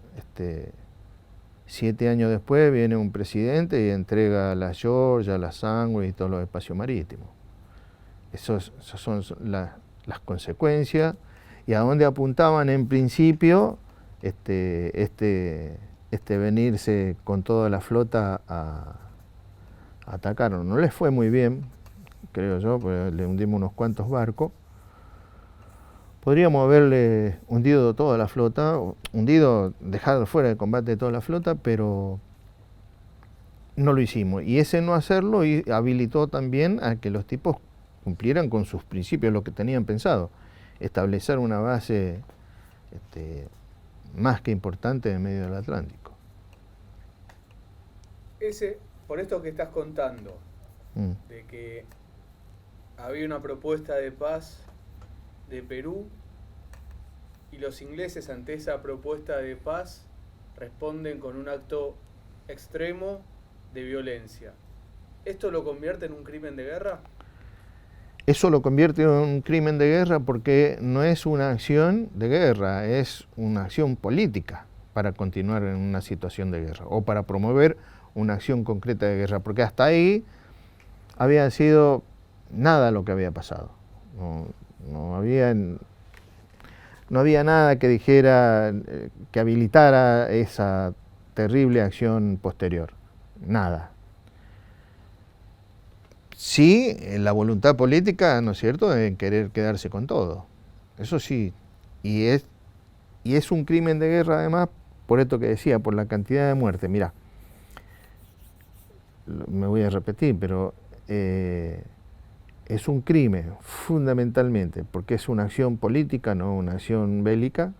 7 años después, viene un presidente y entrega la Georgia, la Sandwich y todos los espacios marítimos. Esas son las consecuencias y a dónde apuntaban en principio venirse con toda la flota a atacar. No les fue muy bien, creo yo, porque le hundimos unos cuantos barcos. Podríamos haberle hundido toda la flota, dejar fuera de combate toda la flota, pero no lo hicimos. Y ese no hacerlo habilitó también a que los tipos cumplieran con sus principios, lo que tenían pensado, establecer una base más que importante en medio del Atlántico. Por esto que estás contando, de que había una propuesta de paz de Perú y los ingleses ante esa propuesta de paz responden con un acto extremo de violencia. ¿Esto lo convierte en un crimen de guerra? Eso lo convierte en un crimen de guerra porque no es una acción de guerra, es una acción política para continuar en una situación de guerra o para promover una acción concreta de guerra, porque hasta ahí había sido nada lo que había pasado. No había nada que dijera, que habilitara esa terrible acción posterior. Nada. Sí, la voluntad política, ¿no es cierto?, de querer quedarse con todo. Eso sí. Y es un crimen de guerra, además, por esto que decía, por la cantidad de muertes. Mirá, me voy a repetir, pero es un crimen, fundamentalmente, porque es una acción política, no una acción bélica,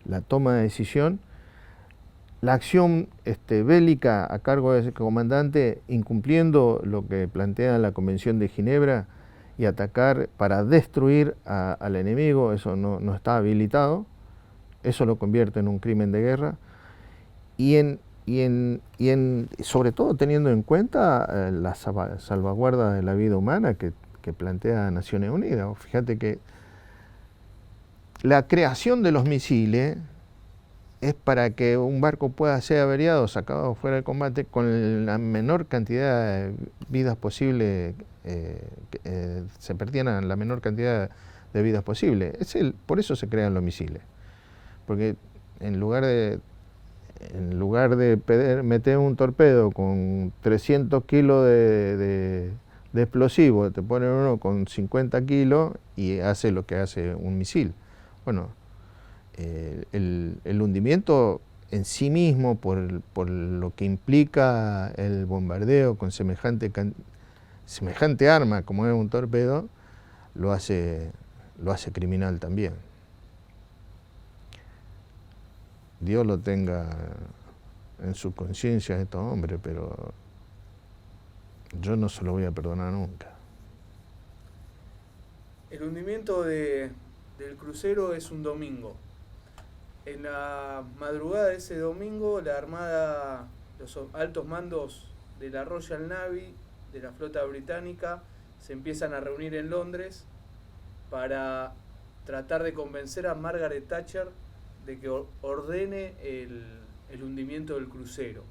la toma de decisión. La acción bélica a cargo de ese comandante, incumpliendo lo que plantea la Convención de Ginebra y atacar para destruir al enemigo, eso no está habilitado. Eso lo convierte en un crimen de guerra. Sobre todo teniendo en cuenta la salvaguarda de la vida humana que plantea Naciones Unidas. Fíjate que la creación de los misiles es para que un barco pueda ser averiado, sacado fuera de combate, con la menor cantidad de vidas posible, se perdieran la menor cantidad de vidas posible. Por eso se crean los misiles. Porque en lugar de meter un torpedo con 300 kilos de explosivo, te ponen uno con 50 kilos y hace lo que hace un misil. Bueno, el hundimiento en sí mismo, por lo que implica el bombardeo con semejante arma como es un torpedo, lo hace criminal también. Dios lo tenga en su conciencia a estos hombres, pero yo no se lo voy a perdonar nunca. El hundimiento del crucero es un domingo. En la madrugada de ese domingo, la Armada, los altos mandos de la Royal Navy, de la flota británica, se empiezan a reunir en Londres para tratar de convencer a Margaret Thatcher de que ordene el hundimiento del crucero.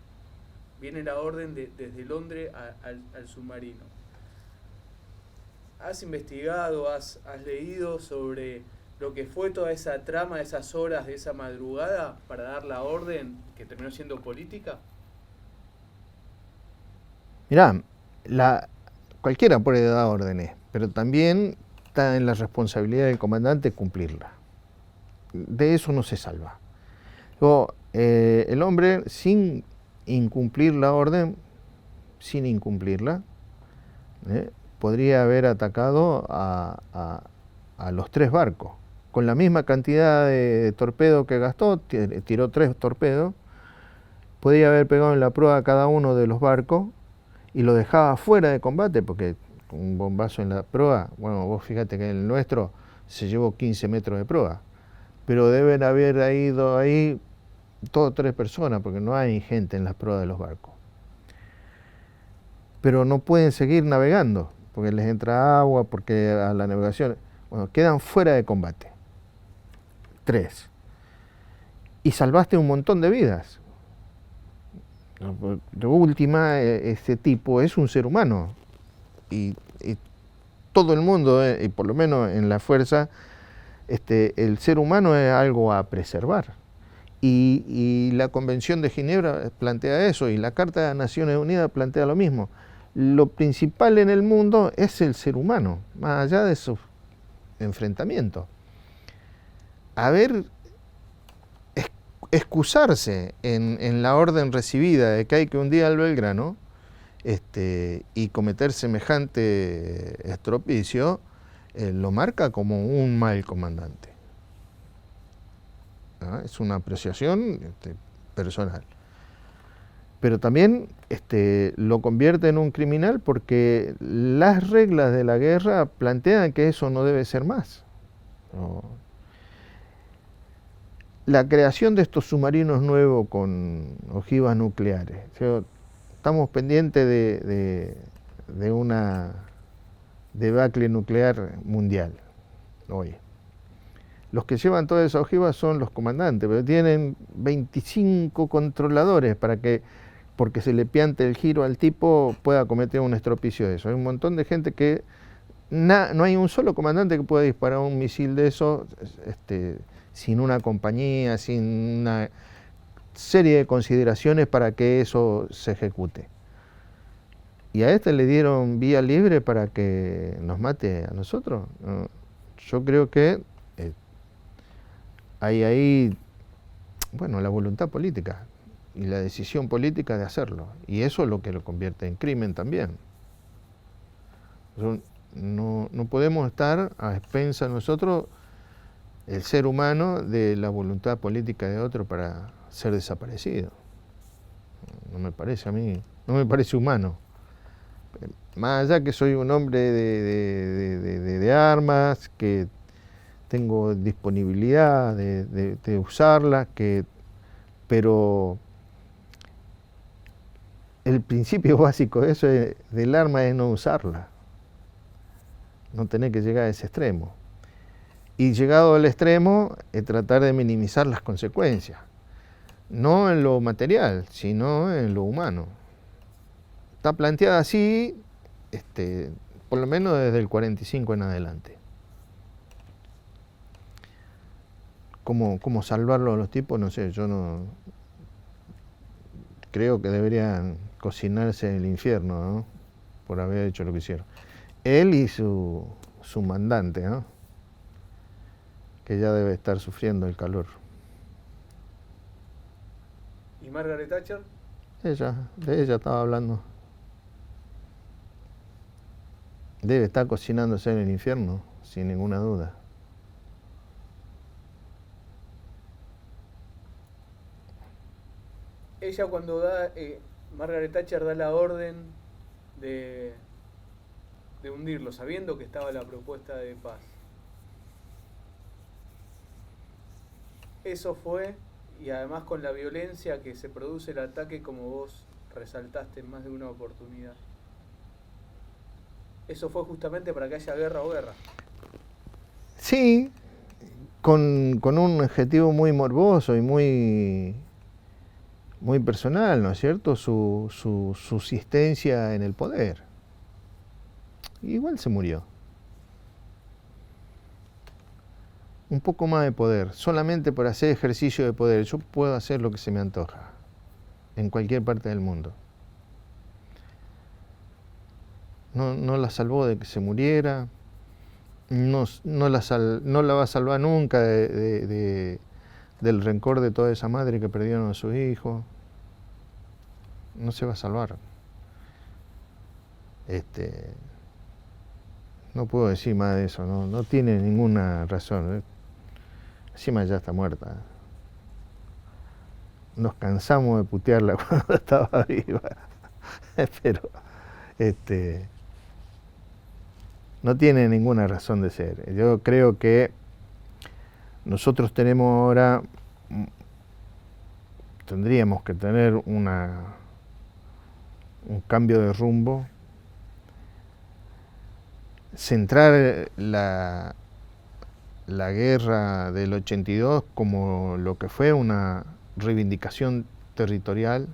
Viene la orden desde Londres al submarino. ¿Has investigado, has leído sobre lo que fue toda esa trama, esas horas de esa madrugada para dar la orden que terminó siendo política? Mirá, cualquiera puede dar órdenes, pero también está en la responsabilidad del comandante cumplirla. De eso no se salva. Luego, el hombre, sin incumplir la orden, sin incumplirla, podría haber atacado a los 3 barcos. Con la misma cantidad de torpedos que gastó, tiró 3 torpedos, podía haber pegado en la proa a cada uno de los barcos y lo dejaba fuera de combate, porque con un bombazo en la proa, bueno, vos fíjate que el nuestro se llevó 15 metros de proa, pero deben haber ido ahí 2 o 3 personas, porque no hay gente en las proas de los barcos. Pero no pueden seguir navegando, porque les entra agua, porque a la navegación, bueno, quedan fuera de combate. 3. Y salvaste un montón de vidas. De última, este tipo es un ser humano. Y todo el mundo, y por lo menos en la fuerza, el ser humano es algo a preservar. Y la Convención de Ginebra plantea eso, y la Carta de Naciones Unidas plantea lo mismo. Lo principal en el mundo es el ser humano, más allá de sus enfrentamientos. Excusarse en la orden recibida de que hay que hundir al Belgrano y cometer semejante estropicio, lo marca como un mal comandante. ¿Ah? Es una apreciación personal. Pero también lo convierte en un criminal porque las reglas de la guerra plantean que eso no debe ser más. ¿No? La creación de estos submarinos nuevos con ojivas nucleares. Estamos pendientes de una debacle nuclear mundial hoy. Los que llevan todas esas ojivas son los comandantes, pero tienen 25 controladores para que, porque se le piante el giro al tipo, pueda cometer un estropicio de eso. Hay un montón de gente que no hay un solo comandante que pueda disparar un misil de eso sin una compañía, sin una serie de consideraciones para que eso se ejecute. Y a le dieron vía libre para que nos mate a nosotros. Yo creo que hay ahí, bueno, la voluntad política y la decisión política de hacerlo. Y eso es lo que lo convierte en crimen también. No podemos estar a expensas nosotros, el ser humano, de la voluntad política de otro para ser desaparecido. No me parece a mí, no me parece humano. Más allá que soy un hombre de armas, que tengo disponibilidad de usarlas, pero el principio básico de eso del arma es no usarla, no tener que llegar a ese extremo. Y llegado al extremo, tratar de minimizar las consecuencias, no en lo material, sino en lo humano. Está planteada así, por lo menos desde el 45 en adelante. ¿Cómo salvarlo a los tipos? No sé, yo no creo que deberían cocinarse en el infierno, ¿no? Por haber hecho lo que hicieron. Él y su mandante, ¿no? Que ya debe estar sufriendo el calor. ¿Y Margaret Thatcher? De ella estaba hablando. Debe estar cocinándose en el infierno, sin ninguna duda. Ella cuando Margaret Thatcher da la orden de hundirlo, sabiendo que estaba la propuesta de paz. Eso fue, y además con la violencia que se produce el ataque, como vos resaltaste en más de una oportunidad. Eso fue justamente para que haya guerra o guerra. Sí, con un objetivo muy morboso y muy personal, ¿no es cierto? Su subsistencia en el poder. Igual se murió. Un poco más de poder, solamente por hacer ejercicio de poder. Yo puedo hacer lo que se me antoja, en cualquier parte del mundo. No la salvó de que se muriera, no la va a salvar nunca del rencor de toda esa madre que perdieron a sus hijos. No se va a salvar. No puedo decir más de eso, no tiene ninguna razón. Encima ya está muerta. Nos cansamos de putearla cuando estaba viva, pero no tiene ninguna razón de ser. Yo creo que nosotros tendríamos que tener un cambio de rumbo, centrar la guerra del 82 como lo que fue una reivindicación territorial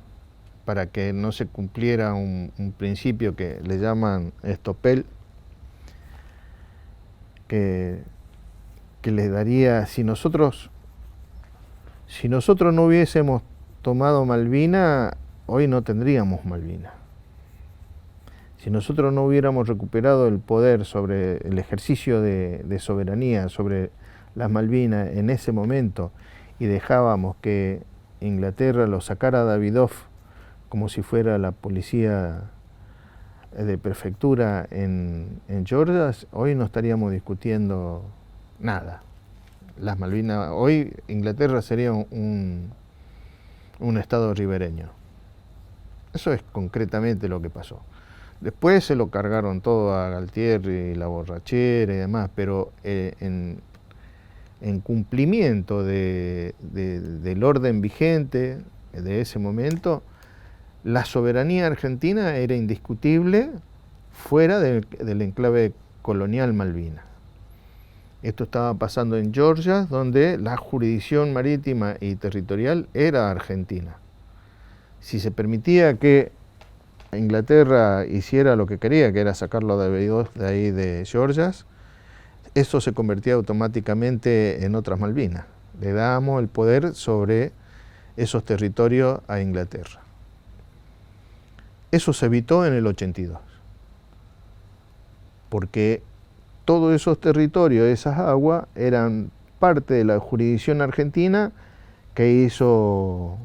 para que no se cumpliera un principio que le llaman estopel, que les daría, si nosotros no hubiésemos tomado Malvinas, hoy no tendríamos Malvinas. Si nosotros no hubiéramos recuperado el poder sobre el ejercicio de soberanía sobre las Malvinas en ese momento y dejábamos que Inglaterra lo sacara a Davidoff como si fuera la policía de prefectura en Georgia, hoy no estaríamos discutiendo nada. Las Malvinas, hoy Inglaterra sería un estado ribereño. Eso es concretamente lo que pasó. Después se lo cargaron todo a Galtieri y la borrachera y demás, pero en cumplimiento del orden vigente de ese momento, la soberanía argentina era indiscutible fuera del enclave colonial Malvinas. Esto estaba pasando en Georgia, donde la jurisdicción marítima y territorial era argentina. Si se permitía que Inglaterra hiciera lo que quería, que era sacarlo de ahí de Georgia, eso se convertía automáticamente en otras Malvinas. Le dábamos el poder sobre esos territorios a Inglaterra. Eso se evitó en el 82, porque todos esos territorios, esas aguas, eran parte de la jurisdicción argentina que hizo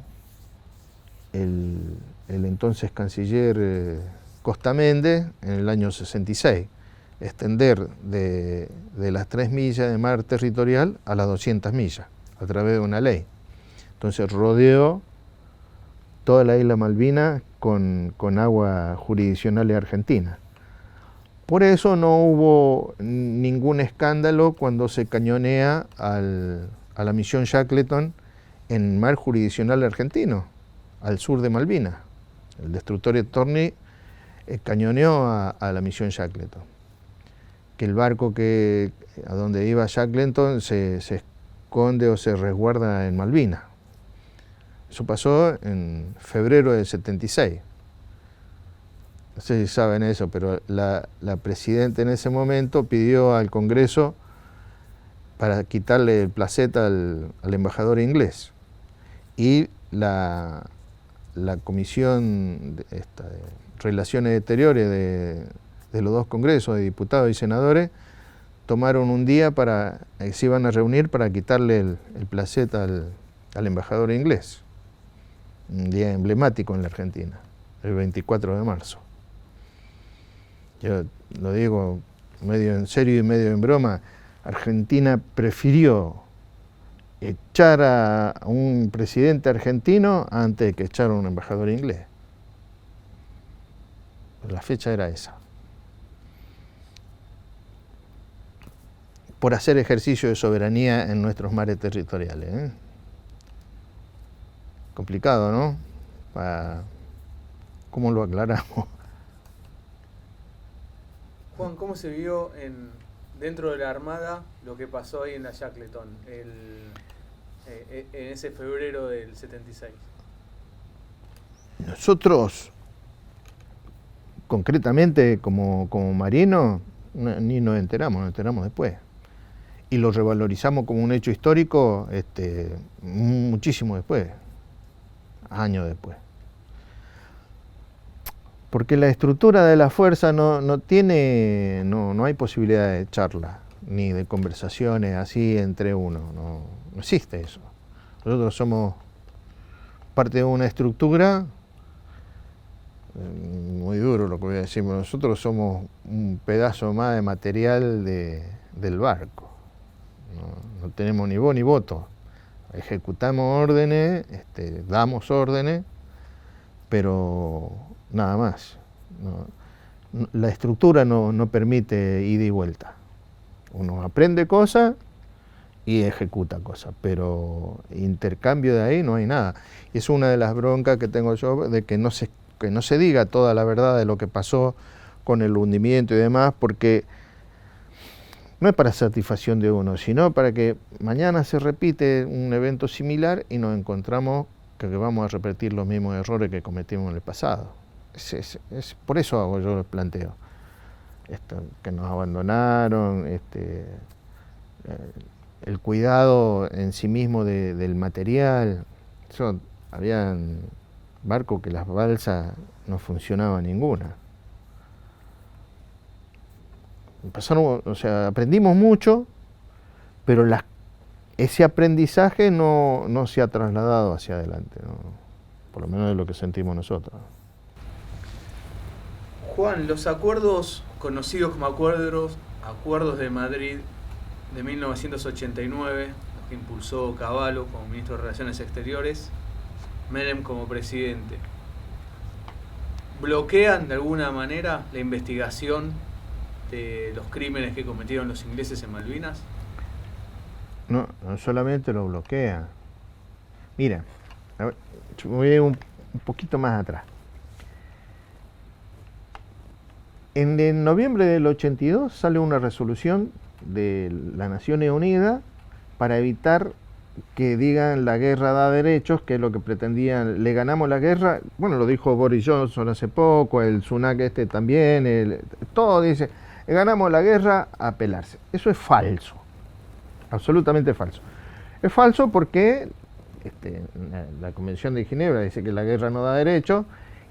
el entonces canciller Costa Méndez en el año 66, extender de las 3 millas de mar territorial a las 200 millas, a través de una ley. Entonces rodeó toda la isla Malvinas con agua jurisdiccional argentina. Por eso no hubo ningún escándalo cuando se cañonea a la misión Shackleton en mar jurisdiccional argentino, al sur de Malvinas. El destructor Torney cañoneó a la misión Shackleton. Que el barco a donde iba Shackleton se esconde o se resguarda en Malvinas. Eso pasó en febrero del 76. No sé si saben eso, pero la presidenta en ese momento pidió al Congreso para quitarle el placeta al embajador inglés. Y la Comisión de Relaciones Exteriores de los dos congresos, de diputados y senadores, tomaron un día se iban a reunir para quitarle el placeta al embajador inglés. Un día emblemático en la Argentina, el 24 de marzo. Yo lo digo medio en serio y medio en broma, Argentina prefirió echar a un presidente argentino antes que echar a un embajador inglés. Pero la fecha era esa. Por hacer ejercicio de soberanía en nuestros mares territoriales. Complicado, ¿no? ¿Cómo lo aclaramos? Juan, ¿cómo se vio dentro de la Armada lo que pasó ahí en la Shackleton en ese febrero del 76? Nosotros, concretamente como marinos, ni nos enteramos después. Y lo revalorizamos como un hecho histórico muchísimo después, años después. Porque la estructura de la fuerza no hay posibilidad de echarla. ni de conversaciones así entre uno, no existe eso. Nosotros somos parte de una estructura, muy duro lo que voy a decir, pero nosotros somos un pedazo más de material del barco. No tenemos ni voz ni voto. Ejecutamos órdenes, damos órdenes, pero nada más. La estructura no permite ida y vuelta. Uno aprende cosas y ejecuta cosas, pero intercambio de ahí no hay nada. Y es una de las broncas que tengo yo, de que no se diga toda la verdad de lo que pasó con el hundimiento y demás, porque no es para satisfacción de uno, sino para que mañana se repite un evento similar y nos encontramos que vamos a repetir los mismos errores que cometimos en el pasado. Por eso yo les planteo que nos abandonaron, el cuidado en sí mismo del material. Habían barcos que las balsas no funcionaba ninguna. Aprendimos mucho, pero ese aprendizaje no se ha trasladado hacia adelante, ¿no? Por lo menos es lo que sentimos nosotros. Juan, los acuerdos conocidos como acuerdos de Madrid de 1989, los que impulsó Cavallo como ministro de Relaciones Exteriores, Menem como presidente, ¿bloquean de alguna manera la investigación de los crímenes que cometieron los ingleses en Malvinas? No solamente lo bloquean. Mira, voy a ir un poquito más atrás. En noviembre del 82 sale una resolución de las Naciones Unidas para evitar que digan la guerra da derechos, que es lo que pretendían. Le ganamos la guerra, bueno, lo dijo Boris Johnson hace poco, el Sunak también, todo dice, ganamos la guerra a pelarse. Eso es falso, absolutamente falso. Es falso porque la Convención de Ginebra dice que la guerra no da derechos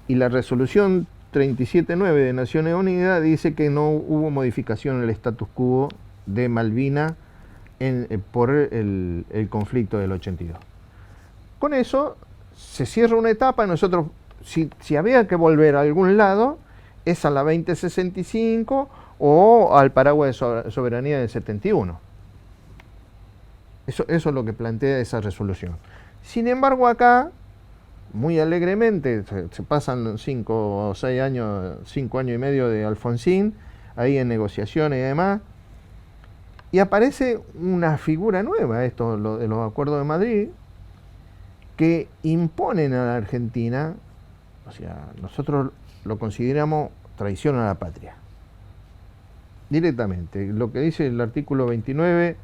y la resolución 37.9 de Naciones Unidas dice que no hubo modificación en el status quo de Malvinas por el conflicto del 82. Con eso se cierra una etapa. Nosotros, si había que volver a algún lado, es a la 2065 o al paraguas de soberanía del 71. Eso es lo que plantea esa resolución. Sin embargo, acá, muy alegremente, se pasan 5 o 6 años, 5 años y medio de Alfonsín, ahí en negociaciones y demás, y aparece una figura nueva, de los acuerdos de Madrid, que imponen a la Argentina, o sea, nosotros lo consideramos traición a la patria. Directamente, lo que dice el artículo 29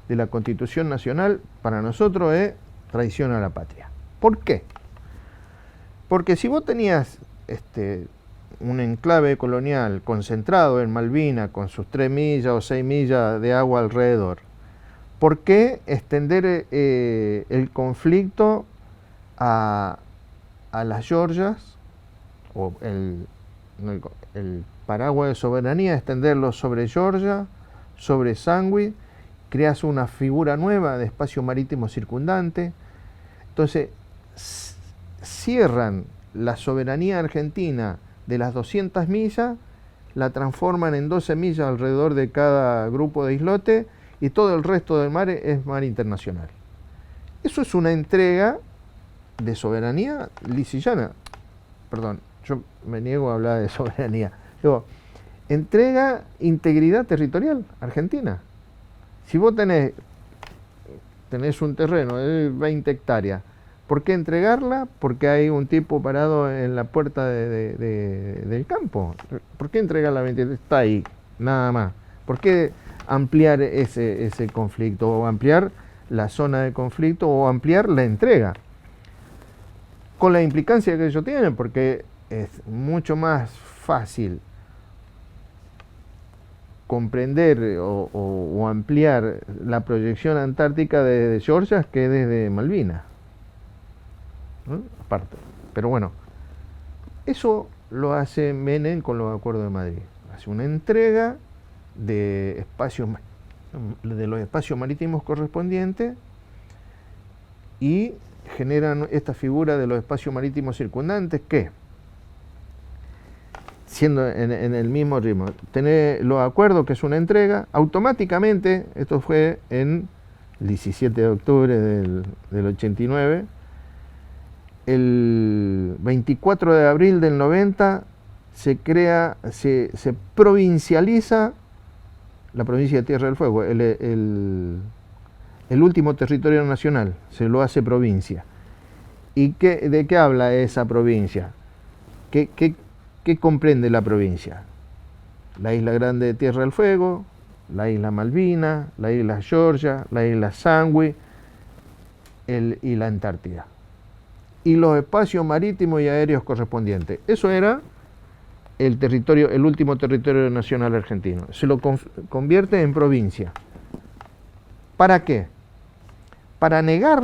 de la Constitución Nacional, para nosotros es traición a la patria. ¿Por qué? Porque si vos tenías un enclave colonial concentrado en Malvinas con sus 3 millas o 6 millas de agua alrededor, ¿por qué extender el conflicto a las Georgias o el paraguas de soberanía, extenderlo sobre Georgia, sobre Sandwich? Creas una figura nueva de espacio marítimo circundante. Entonces cierran la soberanía argentina de las 200 millas, la transforman en 12 millas alrededor de cada grupo de islote y todo el resto del mar es mar internacional. Eso es una entrega de soberanía lisillana. Perdón, yo me niego a hablar de soberanía. Digo, entrega integridad territorial argentina. Si vos tenés un terreno de 20 hectáreas, ¿por qué entregarla? Porque hay un tipo parado en la puerta del campo. ¿Por qué entregarla a 20? Está ahí, nada más. ¿Por qué ampliar ese conflicto? O ampliar la zona de conflicto o ampliar la entrega. Con la implicancia que ello tiene, porque es mucho más fácil comprender o ampliar la proyección antártica desde Georgia que desde Malvinas, ¿no? Aparte. Pero bueno, eso lo hace Menem con los acuerdos de Madrid. Hace una entrega de espacios de los espacios marítimos correspondientes y generan esta figura de los espacios marítimos circundantes que, siendo en el mismo ritmo, tener los acuerdos, que es una entrega, automáticamente, esto fue en el 17 de octubre del 89, el 24 de abril del 90 se provincializa la provincia de Tierra del Fuego, el último territorio nacional, se lo hace provincia. ¿Y de qué habla esa provincia? ¿Qué comprende la provincia? La isla Grande de Tierra del Fuego, la isla Malvinas, la isla Georgia, la isla Sandwich y la Antártida. Y los espacios marítimos y aéreos correspondientes. Eso era el último territorio nacional argentino. Se lo convierte en provincia. ¿Para qué? Para negar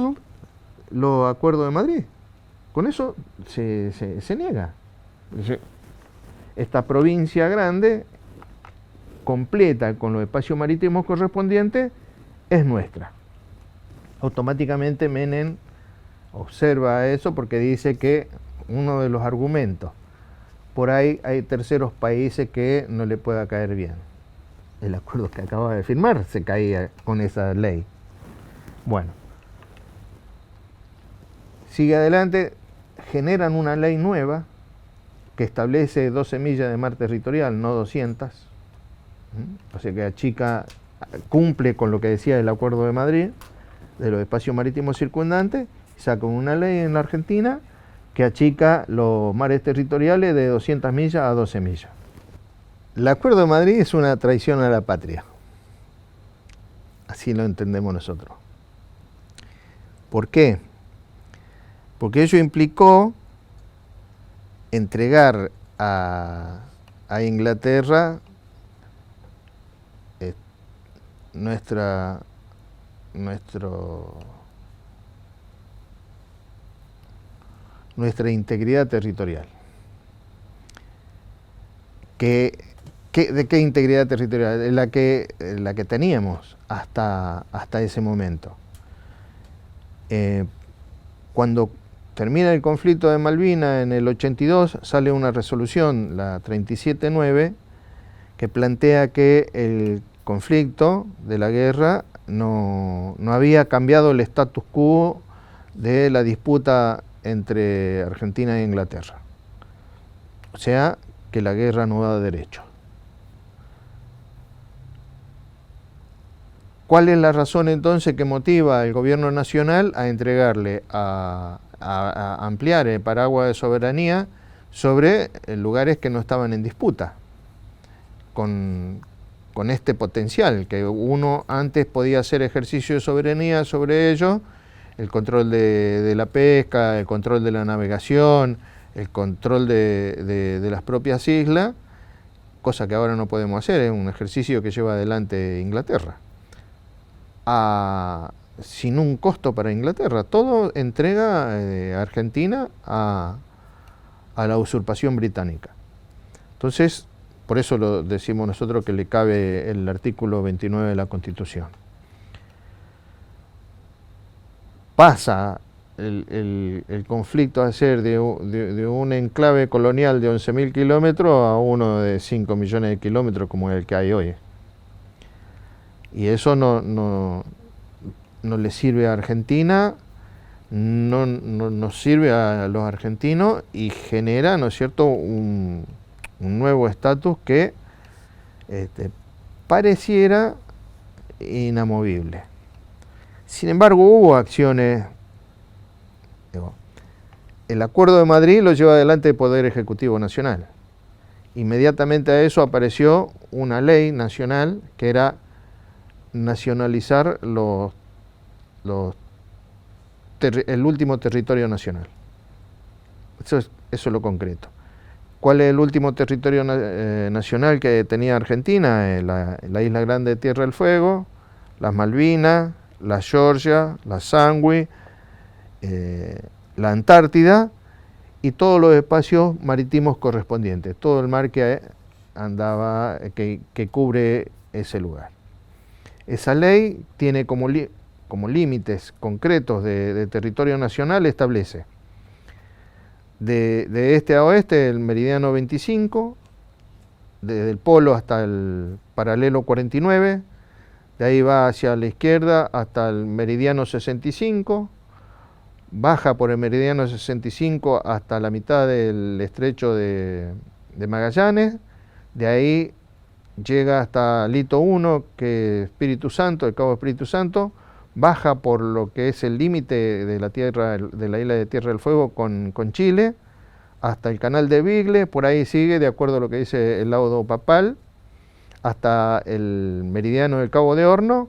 los acuerdos de Madrid. Con eso se niega. Esta provincia grande, completa con los espacios marítimos correspondientes, es nuestra. Automáticamente Menem observa eso porque dice que uno de los argumentos, por ahí hay terceros países que no le pueda caer bien. El acuerdo que acaba de firmar se caía con esa ley. Bueno, sigue adelante, generan una ley nueva que establece 12 millas de mar territorial, no 200. O sea que achica, cumple con lo que decía el Acuerdo de Madrid, de los espacios marítimos circundantes, saca una ley en la Argentina que achica los mares territoriales de 200 millas a 12 millas. El Acuerdo de Madrid es una traición a la patria. Así lo entendemos nosotros. ¿Por qué? Porque ello implicó entregar a Inglaterra nuestra integridad territorial. ¿De qué integridad territorial? La que teníamos hasta ese momento. Cuando termina el conflicto de Malvinas en el 82, sale una resolución, la 37-9, que plantea que el conflicto de la guerra no había cambiado el status quo de la disputa entre Argentina e Inglaterra. O sea, que la guerra no da derecho. ¿Cuál es la razón entonces que motiva al gobierno nacional a entregarle, a ampliar el paraguas de soberanía sobre lugares que no estaban en disputa? Con este potencial, que uno antes podía hacer ejercicio de soberanía sobre ellos, el control de la pesca, el control de la navegación, el control de las propias islas, cosa que ahora no podemos hacer, es un ejercicio que lleva adelante Inglaterra. Sin un costo para Inglaterra, todo entrega Argentina a la usurpación británica. Entonces, por eso lo decimos nosotros que le cabe el artículo 29 de la Constitución. Pasa el conflicto a ser de un enclave colonial de 11.000 kilómetros a uno de 5 millones de kilómetros como el que hay hoy. Y eso no le sirve a Argentina, no nos sirve a los argentinos y genera, ¿no es cierto?, un nuevo estatus que pareciera inamovible. Sin embargo, hubo acciones. El Acuerdo de Madrid lo lleva adelante el Poder Ejecutivo Nacional. Inmediatamente a eso apareció una ley nacional que era nacionalizar el último territorio nacional. Eso es lo concreto. ¿Cuál es el último territorio nacional que tenía Argentina? La Isla Grande de Tierra del Fuego, las Malvinas, la Georgia, la Sandwich, la Antártida y todos los espacios marítimos correspondientes, todo el mar que cubre ese lugar. Esa ley tiene como límites concretos de territorio nacional, establece de este a oeste el meridiano 25, desde el polo hasta el paralelo 49, de ahí va hacia la izquierda hasta el meridiano 65, baja por el meridiano 65 hasta la mitad del estrecho de Magallanes, de ahí llega hasta Lito 1, que es Espíritu Santo, el Cabo Espíritu Santo, baja por lo que es el límite de la isla de Tierra del Fuego con Chile, hasta el canal de Beagle, por ahí sigue, de acuerdo a lo que dice el laudo papal, hasta el meridiano del Cabo de Horno,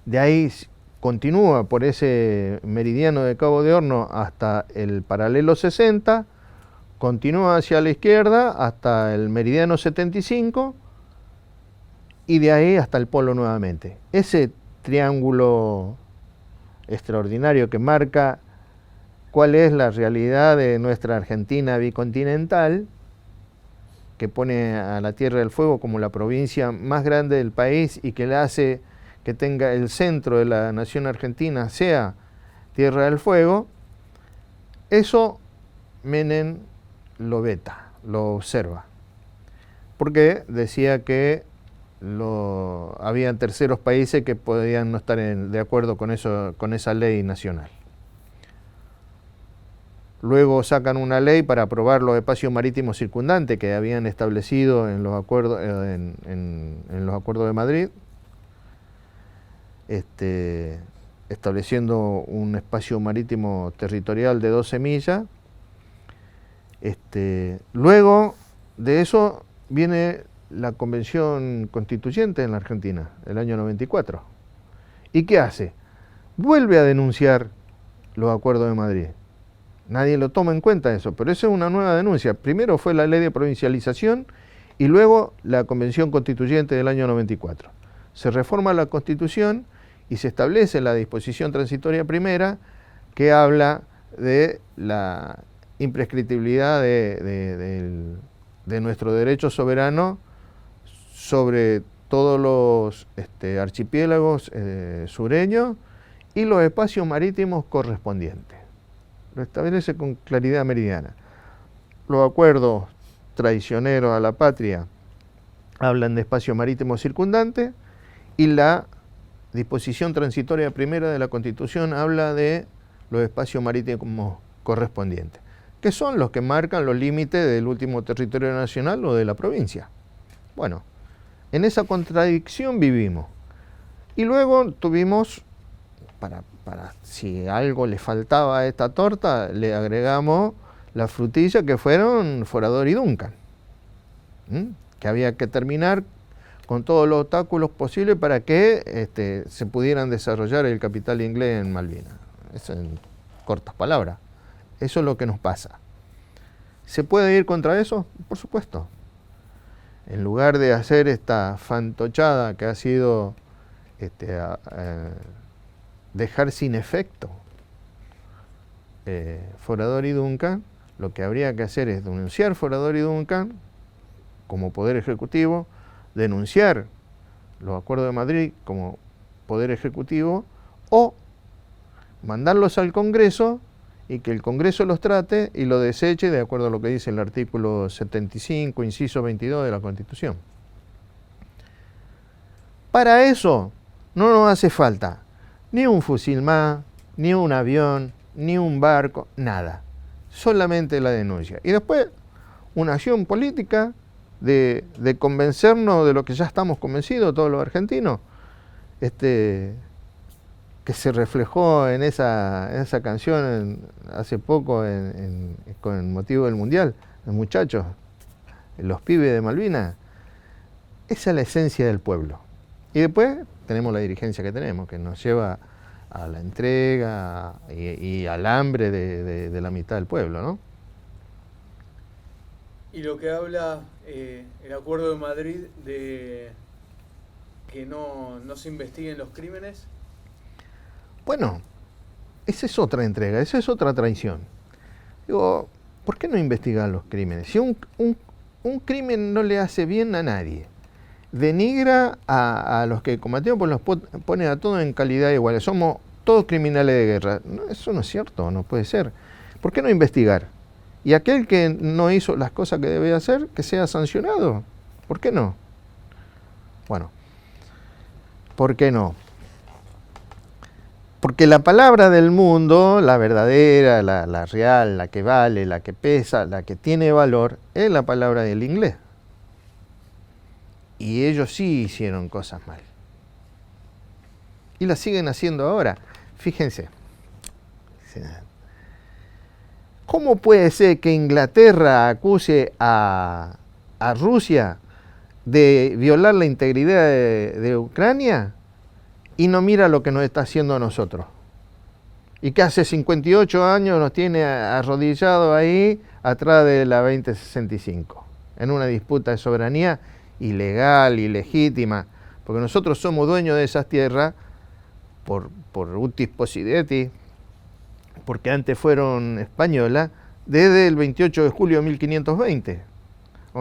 de ahí continúa por ese meridiano de Cabo de Horno hasta el paralelo 60, continúa hacia la izquierda hasta el meridiano 75 y de ahí hasta el polo nuevamente. Ese triángulo extraordinario que marca cuál es la realidad de nuestra Argentina bicontinental, que pone a la Tierra del Fuego como la provincia más grande del país y que le hace que tenga el centro de la nación argentina sea Tierra del Fuego, eso Menem lo veta, lo observa, porque decía que habían terceros países que podían no estar de acuerdo con esa ley nacional. Luego sacan una ley para aprobar los espacios marítimos circundantes que habían establecido en los acuerdos en los acuerdos de Madrid, estableciendo un espacio marítimo territorial de 12 millas. Luego de eso viene la Convención Constituyente en la Argentina, el año 94. ¿Y qué hace? Vuelve a denunciar los acuerdos de Madrid. Nadie lo toma en cuenta eso, pero esa es una nueva denuncia. Primero fue la ley de provincialización y luego la Convención Constituyente del año 94. Se reforma la Constitución y se establece la disposición transitoria primera que habla de la imprescriptibilidad de nuestro derecho soberano sobre todos los archipiélagos sureños y los espacios marítimos correspondientes. Lo establece con claridad meridiana. Los acuerdos traicioneros a la patria hablan de espacio marítimo circundante y la disposición transitoria primera de la Constitución habla de los espacios marítimos correspondientes, que son los que marcan los límites del último territorio nacional o de la provincia. Bueno, en esa contradicción vivimos. Y luego tuvimos, para si algo le faltaba a esta torta, le agregamos la frutilla que fueron Forador y Duncan, que había que terminar con todos los obstáculos posibles para que se pudieran desarrollar el capital inglés en Malvinas. Eso en cortas palabras. Eso es lo que nos pasa. ¿Se puede ir contra eso? Por supuesto. En lugar de hacer esta fantochada que ha sido dejar sin efecto Forador y Duncan, lo que habría que hacer es denunciar Forador y Duncan como Poder Ejecutivo, denunciar los acuerdos de Madrid como Poder Ejecutivo o mandarlos al Congreso y que el Congreso los trate y lo deseche de acuerdo a lo que dice el artículo 75, inciso 22 de la Constitución. Para eso no nos hace falta ni un fusil más, ni un avión, ni un barco, nada. Solamente la denuncia. Y después una acción política de convencernos de lo que ya estamos convencidos todos los argentinos, que se reflejó en esa canción hace poco con el motivo del Mundial, los muchachos, los pibes de Malvinas. Esa es la esencia del pueblo. Y después tenemos la dirigencia que tenemos, que nos lleva a la entrega y al hambre de la mitad del pueblo, ¿no? Y lo que habla el Acuerdo de Madrid de que no se investiguen los crímenes. Bueno, esa es otra entrega, esa es otra traición. Digo, ¿por qué no investigar los crímenes? Si un crimen no le hace bien a nadie, denigra a los que combatimos, pues los pone a todos en calidad igual. Somos todos criminales de guerra. No, eso no es cierto, no puede ser. ¿Por qué no investigar? Y aquel que no hizo las cosas que debe hacer, que sea sancionado. ¿Por qué no? Bueno, ¿por qué no? Porque la palabra del mundo, la verdadera, la real, la que vale, la que pesa, la que tiene valor, es la palabra del inglés. Y ellos sí hicieron cosas mal. Y las siguen haciendo ahora. Fíjense. ¿Cómo puede ser que Inglaterra acuse a Rusia de violar la integridad de Ucrania y no mira lo que nos está haciendo a nosotros? Y que hace 58 años nos tiene arrodillados ahí atrás de la 2065, en una disputa de soberanía ilegal, ilegítima, porque nosotros somos dueños de esas tierras por utis possidetis, porque antes fueron españolas, desde el 28 de julio de 1520.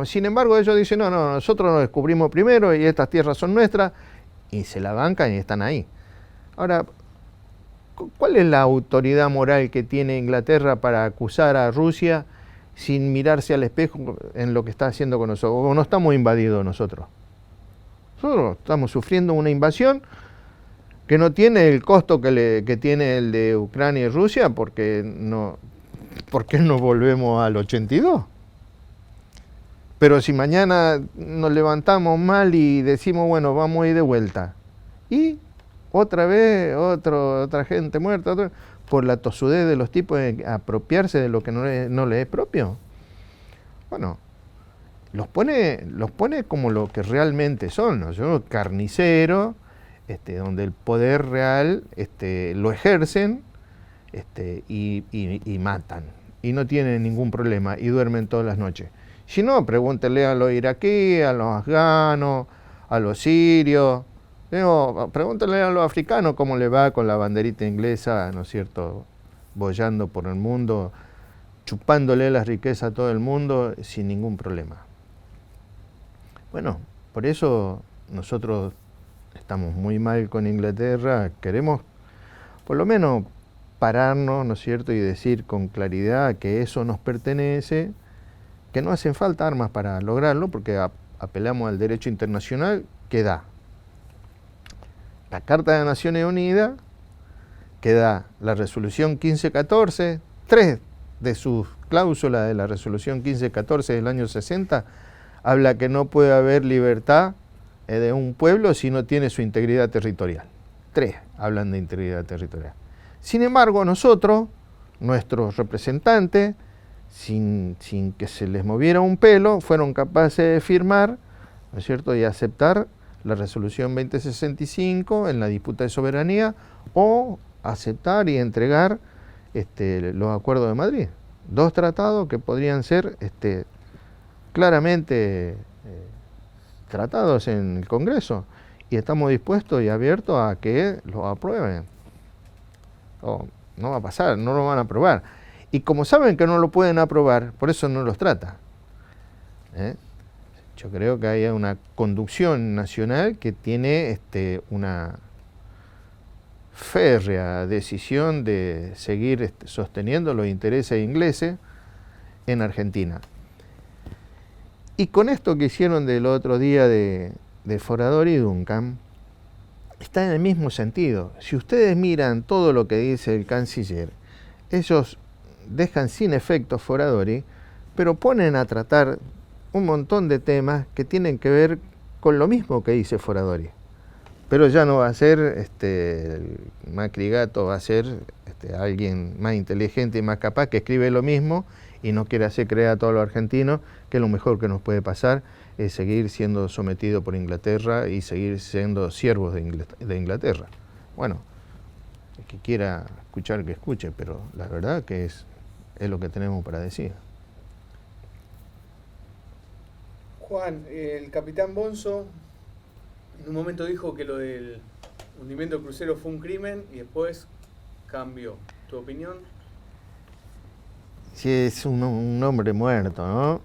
Sin embargo, ellos dicen, no, nosotros nos descubrimos primero y estas tierras son nuestras, y se la bancan y están ahí. Ahora, ¿cuál es la autoridad moral que tiene Inglaterra para acusar a Rusia sin mirarse al espejo en lo que está haciendo con nosotros? ¿O no estamos invadidos nosotros? Nosotros estamos sufriendo una invasión que no tiene el costo que tiene el de Ucrania y Rusia, porque no volvemos al 82. Pero si mañana nos levantamos mal y decimos, bueno, vamos a ir de vuelta, y otra vez otra gente muerta, por la tosudez de los tipos de apropiarse de lo que no les es propio, bueno, los pone como lo que realmente son, ¿no? Carniceros, donde el poder real lo ejercen y matan, y no tienen ningún problema, y duermen todas las noches. Si no, pregúntenle a los iraquíes, a los afganos, a los sirios, pregúntenle a los africanos cómo le va con la banderita inglesa, ¿no es cierto?, boyando por el mundo, chupándole las riquezas a todo el mundo sin ningún problema. Bueno, por eso nosotros estamos muy mal con Inglaterra, queremos por lo menos pararnos, ¿no es cierto?, y decir con claridad que eso nos pertenece, que no hacen falta armas para lograrlo, porque apelamos al derecho internacional que da la Carta de Naciones Unidas, que da la resolución 1514, 3 de sus cláusulas de la resolución 1514 del año 60, habla que no puede haber libertad de un pueblo si no tiene su integridad territorial. 3 hablan de integridad territorial. Sin embargo, nosotros, nuestros representantes, sin que se les moviera un pelo, fueron capaces de firmar, ¿no es cierto?, y aceptar la resolución 2065 en la disputa de soberanía, o aceptar y entregar los acuerdos de Madrid. 2 tratados que podrían ser claramente tratados en el Congreso, y estamos dispuestos y abiertos a que los aprueben. No va a pasar, no lo van a aprobar. Y como saben que no lo pueden aprobar, por eso no los trata. Yo creo que hay una conducción nacional que tiene una férrea decisión de seguir sosteniendo los intereses ingleses en Argentina. Y con esto que hicieron del otro día de Foradori y Duncan, está en el mismo sentido. Si ustedes miran todo lo que dice el canciller, ellos dejan sin efecto Foradori, pero ponen a tratar un montón de temas que tienen que ver con lo mismo que dice Foradori. Pero ya no va a ser el Macri Gato, va a ser alguien más inteligente y más capaz que escribe lo mismo y no quiere hacer creer a todos los argentinos que lo mejor que nos puede pasar es seguir siendo sometido por Inglaterra y seguir siendo siervos de Inglaterra. Bueno, el que quiera escuchar que escuche, pero la verdad que es lo que tenemos para decir. Juan, el capitán Bonzo en un momento dijo que lo del hundimiento del crucero fue un crimen y después cambió. ¿Tu opinión? Sí, es un hombre muerto, ¿no?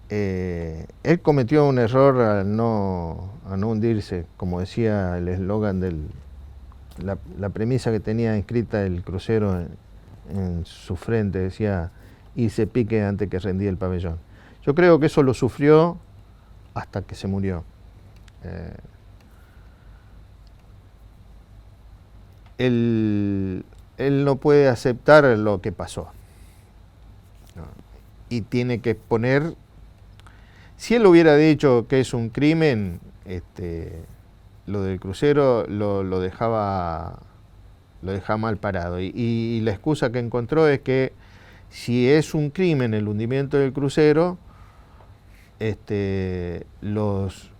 él cometió un error al no hundirse, como decía el eslogan la premisa que tenía inscrita el crucero en su frente, decía: y se pique antes que rendía el pabellón. Yo creo que eso lo sufrió hasta que se murió. Él no puede aceptar lo que pasó, ¿no? Y tiene que exponer. Si él hubiera dicho que es un crimen, lo del crucero lo dejaba mal parado. Y la excusa que encontró es que si es un crimen el hundimiento del crucero, los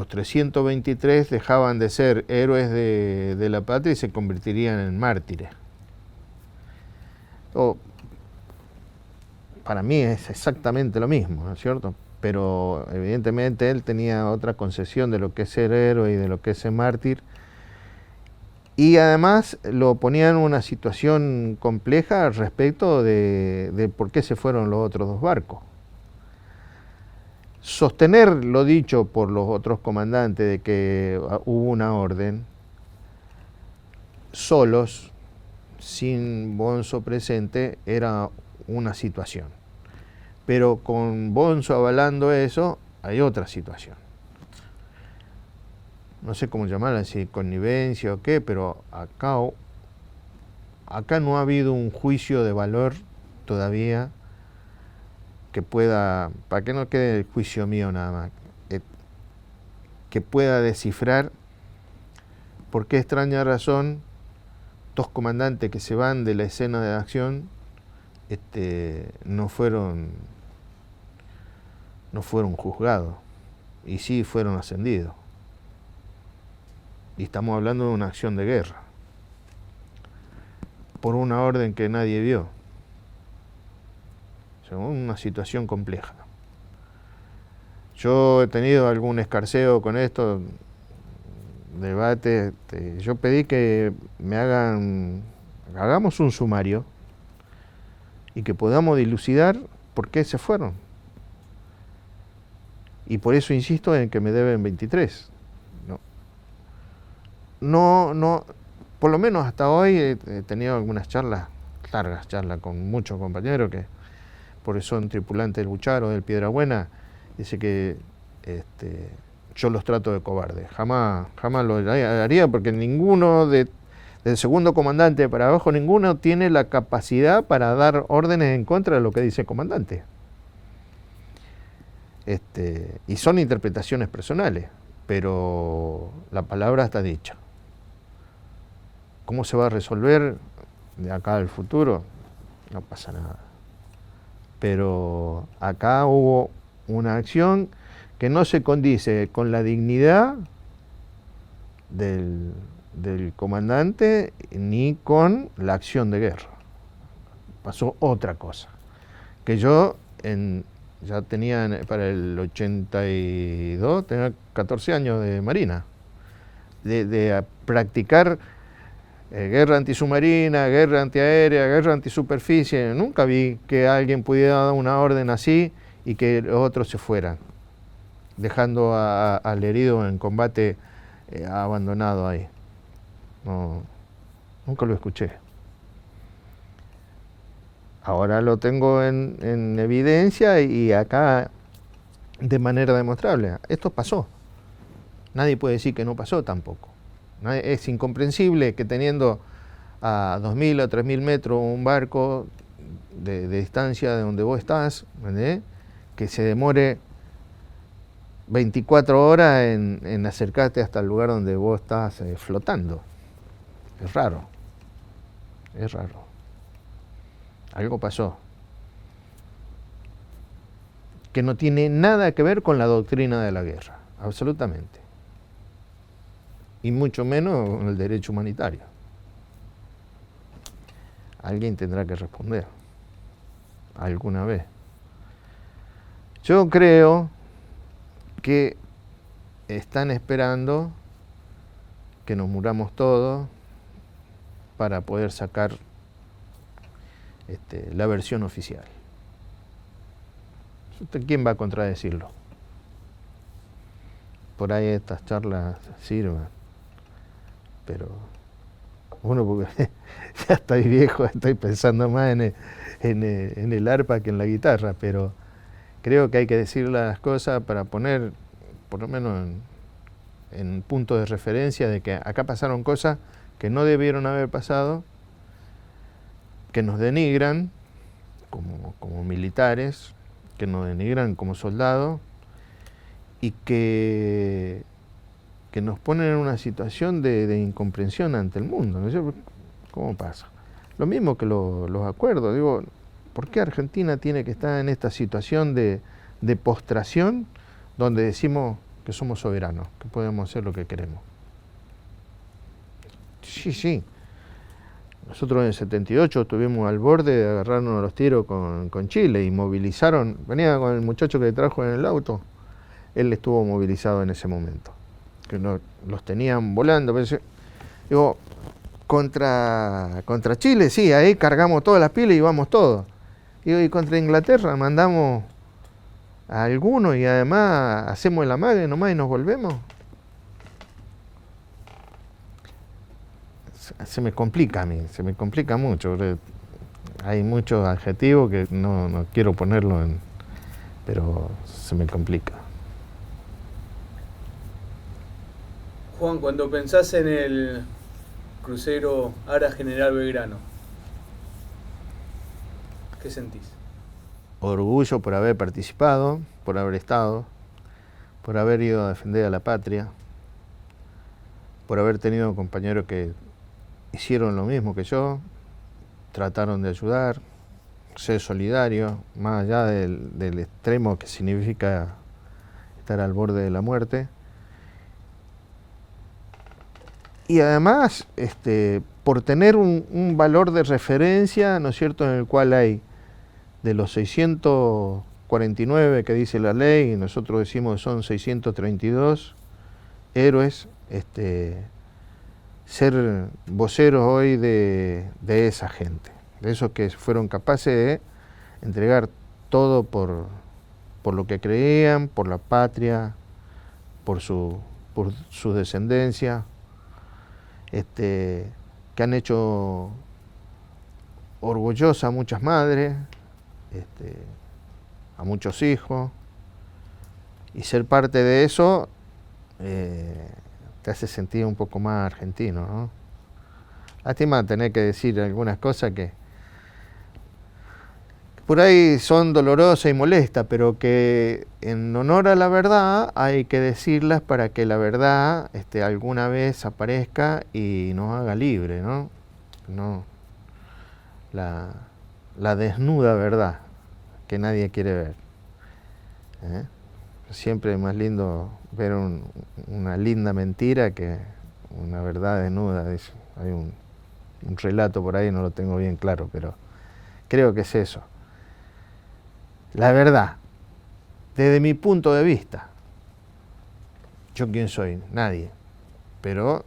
323 dejaban de ser héroes de la patria y se convertirían en mártires. Para mí es exactamente lo mismo, ¿no es cierto? Pero evidentemente él tenía otra concepción de lo que es ser héroe y de lo que es ser mártir. Y además lo ponía en una situación compleja respecto de por qué se fueron los otros dos barcos. Sostener lo dicho por los otros comandantes de que hubo una orden, solos, sin Bonzo presente, era una situación. Pero con Bonzo avalando eso, hay otra situación. No sé cómo llamarla, si connivencia o qué, pero acá no ha habido un juicio de valor todavía que pueda, para que no quede el juicio mío nada más, que pueda descifrar por qué extraña razón dos comandantes que se van de la escena de acción no fueron juzgados, y sí fueron ascendidos. Y estamos hablando de una acción de guerra, por una orden que nadie vio. O sea, una situación compleja. Yo he tenido algún escarceo con esto, debate. Yo pedí que hagamos un sumario y que podamos dilucidar por qué se fueron. Y por eso insisto en que me deben 23. No, por lo menos hasta hoy he tenido algunas largas charlas con muchos compañeros que porque son tripulantes del Bucharo, del Piedrabuena. Dice que yo los trato de cobardes. Jamás lo haría, porque ninguno del segundo comandante para abajo, ninguno tiene la capacidad para dar órdenes en contra de lo que dice el comandante. Y son interpretaciones personales, pero la palabra está dicha. ¿Cómo se va a resolver de acá al futuro? No pasa nada. Pero acá hubo una acción que no se condice con la dignidad del comandante ni con la acción de guerra. Pasó otra cosa, que yo ya tenía para el 82, tenía 14 años de marina, de practicar guerra antisubmarina, guerra antiaérea, guerra antisuperficie. Nunca vi que alguien pudiera dar una orden así y que los otros se fueran, dejando al herido en combate abandonado ahí. No, nunca lo escuché. Ahora lo tengo en evidencia y acá de manera demostrable. Esto pasó. Nadie puede decir que no pasó tampoco. Es incomprensible que teniendo a 2.000 o 3.000 metros un barco de distancia de donde vos estás, ¿entendés?, que se demore 24 horas en acercarte hasta el lugar donde vos estás flotando. Es raro. Es raro. Algo pasó que no tiene nada que ver con la doctrina de la guerra, absolutamente. Y mucho menos con el derecho humanitario. Alguien tendrá que responder alguna vez. Yo creo que están esperando que nos muramos todos para poder sacar la versión oficial. ¿Quién va a contradecirlo? Por ahí estas charlas sirven, pero uno, porque ya estoy viejo, estoy pensando más en el arpa que en la guitarra, pero creo que hay que decir las cosas para poner, por lo menos en punto de referencia, de que acá pasaron cosas que no debieron haber pasado, que nos denigran como militares, que nos denigran como soldados, y que nos ponen en una situación de incomprensión ante el mundo, ¿no es cierto? ¿Cómo pasa? Lo mismo que los acuerdos, digo, ¿por qué Argentina tiene que estar en esta situación de postración donde decimos que somos soberanos, que podemos hacer lo que queremos? Sí. Nosotros en el 78 estuvimos al borde de agarrarnos a los tiros con Chile y movilizaron, venía con el muchacho que trajo en el auto, él estuvo movilizado en ese momento, que los tenían volando. Digo, contra Chile, sí, ahí cargamos todas las pilas y vamos todos. Y contra Inglaterra mandamos a algunos y además hacemos el amague nomás y nos volvemos. Se me complica a mí, se me complica mucho. Hay muchos adjetivos que no quiero ponerlo pero se me complica. Juan, cuando pensás en el crucero Ara General Belgrano, ¿qué sentís? Orgullo por haber participado, por haber estado, por haber ido a defender a la patria, por haber tenido compañeros que hicieron lo mismo que yo, trataron de ayudar, ser solidario, más allá del extremo que significa estar al borde de la muerte. Y además, por tener un valor de referencia, ¿no es cierto?, en el cual hay de los 649 que dice la ley, y nosotros decimos que son 632 héroes, ser voceros hoy de esa gente, de esos que fueron capaces de entregar todo por lo que creían, por la patria, por su descendencia, que han hecho orgullosa a muchas madres, a muchos hijos, y ser parte de eso te hace sentir un poco más argentino, ¿no? Lástima tener que decir algunas cosas que por ahí son dolorosas y molestas, pero que en honor a la verdad hay que decirlas para que la verdad alguna vez aparezca y nos haga libre, ¿no? La desnuda verdad que nadie quiere ver. Siempre es más lindo ver una linda mentira que una verdad desnuda. Hay un relato por ahí, no lo tengo bien claro, pero creo que es eso. La verdad, desde mi punto de vista. ¿Yo quién soy? Nadie. Pero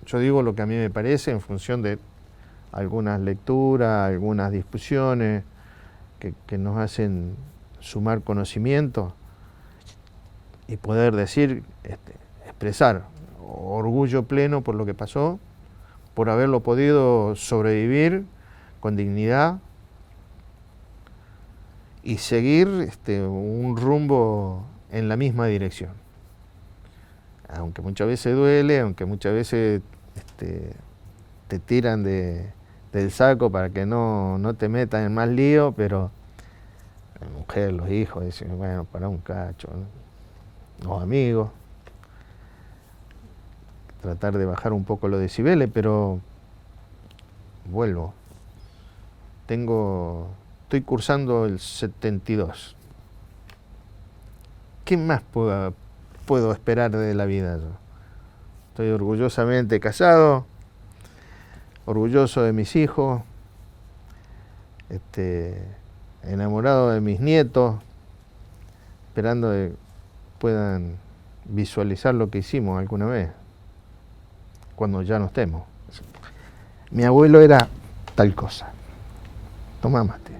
yo digo lo que a mí me parece en función de algunas lecturas, algunas discusiones que nos hacen sumar conocimiento y poder decir, expresar orgullo pleno por lo que pasó, por haberlo podido sobrevivir con dignidad y seguir un rumbo en la misma dirección. Aunque muchas veces duele, aunque muchas veces te tiran del saco para que no te metan en más lío, pero la mujer, los hijos, dicen, bueno, para un cacho, ¿no? Los amigos, tratar de bajar un poco los decibeles, pero vuelvo. Estoy cursando el 72. ¿Qué más puedo esperar de la vida yo? Estoy orgullosamente casado, orgulloso de mis hijos, enamorado de mis nietos, esperando que puedan visualizar lo que hicimos alguna vez, cuando ya no estemos. Mi abuelo era tal cosa. Tomá mate.